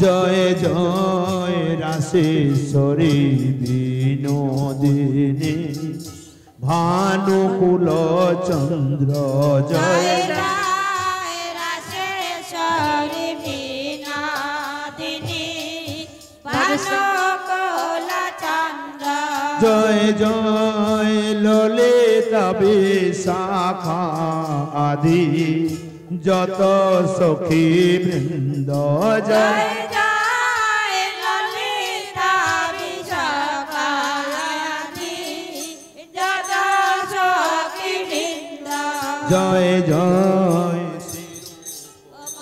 জয় জয় রাসেশ্বরী বিনোদিনী ভানুকুল চন্দ্র জয় রাসেশ্বরী বিনোদিনী ভানুকুল চন্দ্র জয় জয় ললিতা বিশাখা আদি যত সখী বৃন্দ জয় জয় জয়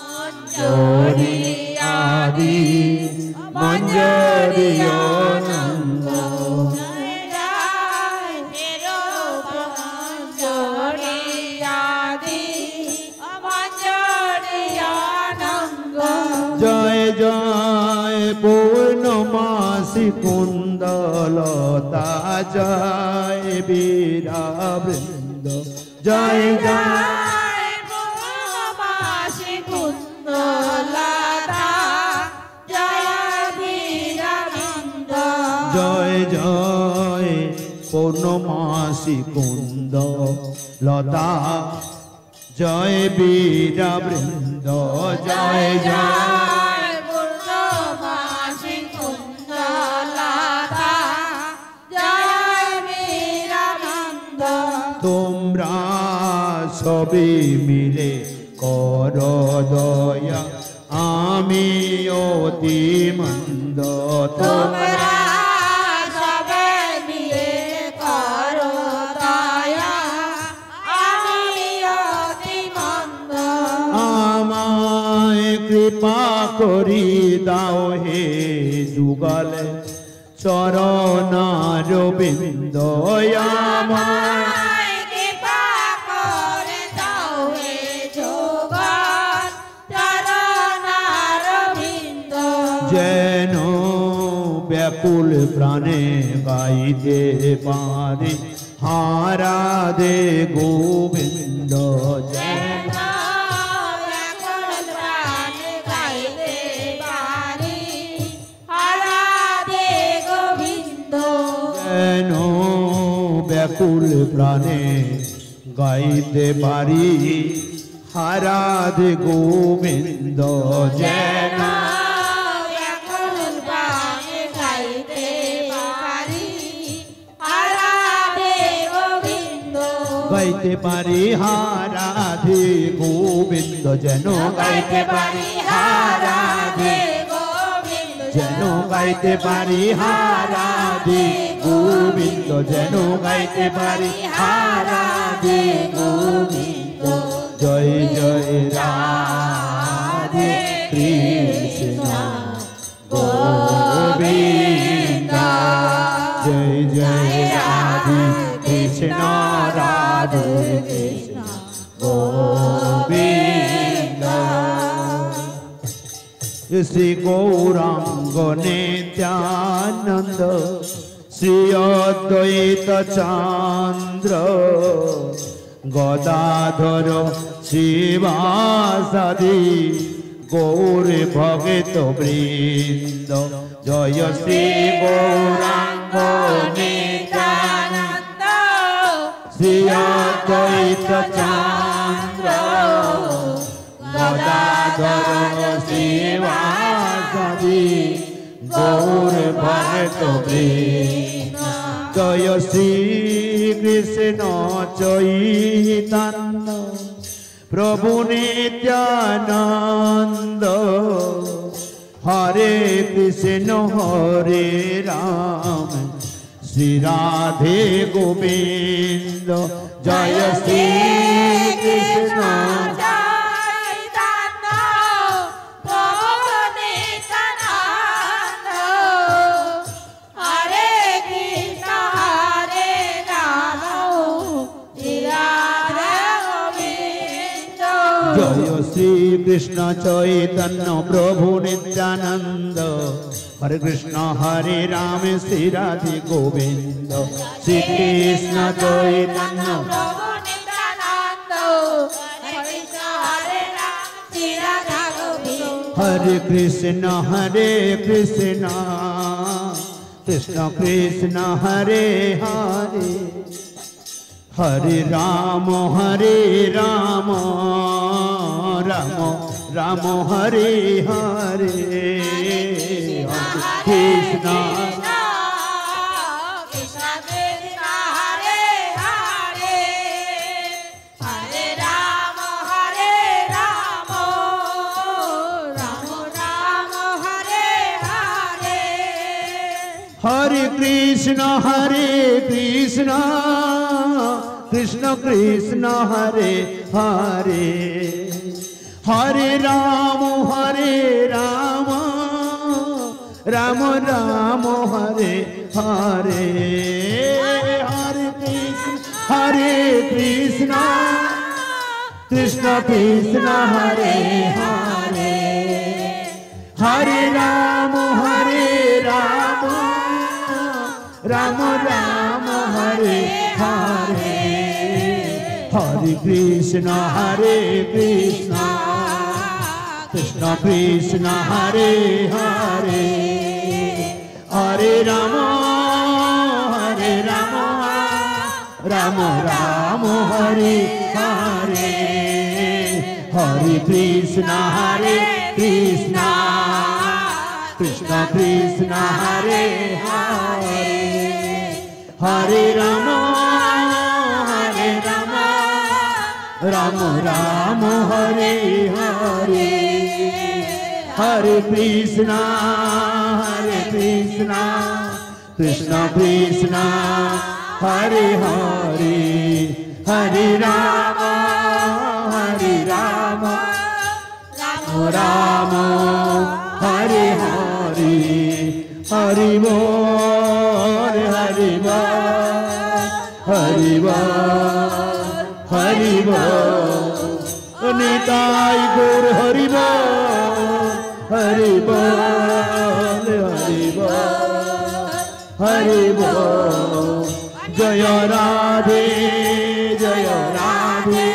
মঞ্জরি আদি মঞ্জরি অনন্ত জয় জয় পূর্ণমাসী কুন্দলতা জয় বীরা বৃন্দ জয় জয় পূর্ণমাসী কুন্দলতা জয় বীরবৃন্দ জয় জয় পূর্ণমাসী কুন্দ লতা জয় বীরা বৃন্দ জয় জয় পূর্ণমাসী কুন্দলতা জয় বীরবৃন্দ তোমরা সবে মিলে কর দয়া আমি অতি মন্দ তোমরা সবে মিলে করো দয়া আমি অতি মন্দ আমায় কৃপা করি দাও হে যুগলে চরণার বিন্দ আমায় যেন ব্যাকুল প্রাণে গাইতে পারি হারাধে গোবিন্দ যেন যেন ব্যাকুল প্রাণে গাইতে পারি হারাধে গোবিন্দ যেন গাইতে পারি হারাধে গোবিন্দ যেন গাইতে পারি হারাধে যেন গাইতে পারি হারাধে গোবিন্দ যেন গাইতে পারি হারাধে গোবিন্দ জয় জয় রাধে কৃষ্ণ গোবিন্দ জয় জয় রাধে কৃষ্ণ রাধে কৃষ্ণ গোবিন্দ শ্রী গৌরাঙ্গ নিত্যানন্দ শ্রী অদ্বৈত চন্দ্র গদাধর শিবাসাদি গৌর ভগত বৃন্দ জয় শ্রী গৌরাঙ্গ নিত্যানন্দ শ্রী অদ্বৈত চন্দ্র গদাধর শিবাসাদি গৌর ভগত বৃন্দ জয় শ্রী কৃষ্ণ চৈতন্য প্রভু নিত্যানন্দ হরে কৃষ্ণ হরে রাম श्री राधे गोविंद जय श्री कृष्ण जय श्री कृष्ण चैतन्य प्रभु नित्यानंद हरे कृष्ण हरे राम श्री राधे गोविंद श्री कृष्ण चैतन्य प्रभु नित्यानंद हरे कृष्ण हरे राम श्री राधा गोविंद हरे कृष्ण कृष्ण कृष्ण हरे हरे हरे राम राम राम हरे हरे कृष्ण कृष्ण कृष्ण हरे हरे हरे राम राम राम हरे हरे हरे कृष्ण कृष्ण कृष्ण हरे हरे हरे राम राम राम हरे हरे हरे कृष्ण कृष्ण कृष्ण हरे हरे हरे राम राम राम हरे हरे हरे कृष्ण कृष्ण कृष्ण हरे हरे हरे राम राम राम हरे हरे हरे कृष्ण कृष्ण कृष्ण हरे हरे हरे राम राम राम हरे हरे हरे कृष्ण कृष्ण कृष्ण हरे हरे हरे राम राम हरे हरे हरि बोल हरि बोल निताई गौर हरि बोल जय राधे जय राधे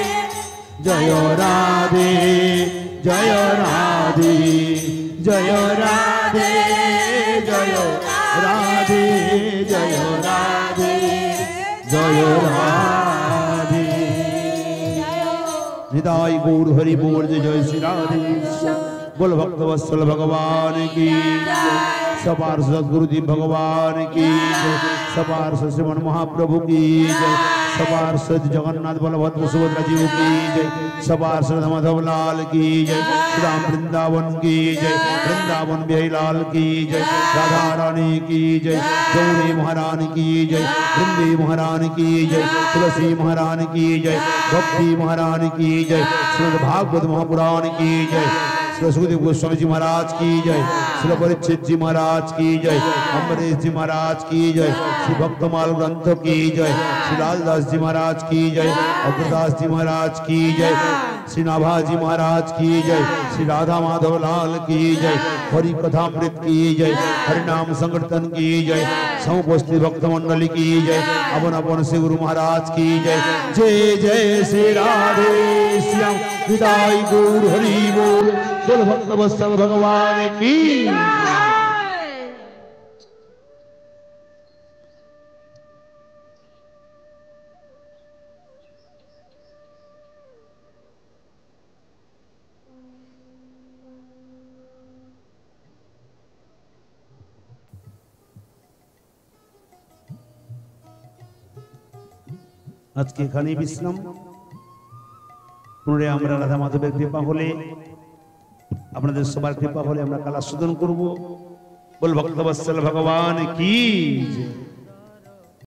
जय राधे जय राधे जय राधे जय राधे जय राधे जय राधे निताई गौर हरि बोल जय श्री राधे बोल भक्तवत्सल भगवान की सबार सदगुरुदेव भगवान की सबार श्रीमन महाप्रभु की जय सबार सद जगन्नाथ बलभद्र सुभद्रा जी की जय सबार सद माधव लाल की जय राम वृंदावन की जय वृंदावन बिहारी लाल की जय राधा रानी की जय गौरी महारानी की जय वृंदी महारानी की जय तुलसी महारानी की जय भक्ति महारानी की जय श्रीमद् भागवत महापुराण की जय श्री सुखदेव गोस्वामी जी महाराज की जय श्री परीक्षित जी महाराज की जय अम्बरीश जी महाराज की जय श्री भक्तमाल ग्रंथ की जय श्री लालदास जी महाराज की जय अग्रदास जी महाराज की जय श्री नाभाजी महाराज की जय श्री राधा माधव लाल की जय हरि कथामृत की जय हरिनाम संकीर्तन की जय समुपस्थित भक्त मंडली की जय अपन अपन श्री गुरु महाराज की जय जय जय श्री राधे श्याम विदाई गौर हरि बोल बोल भक्तवत्सल भगवान की आज के खाने विश्राम पुनः আমরা রাধা মাধবের কৃপা হলে আপনাদের সবার কৃপা হলে আমরা কাল আস্বাদন করব বল ভক্তবৎসল ভগবান কি জয়।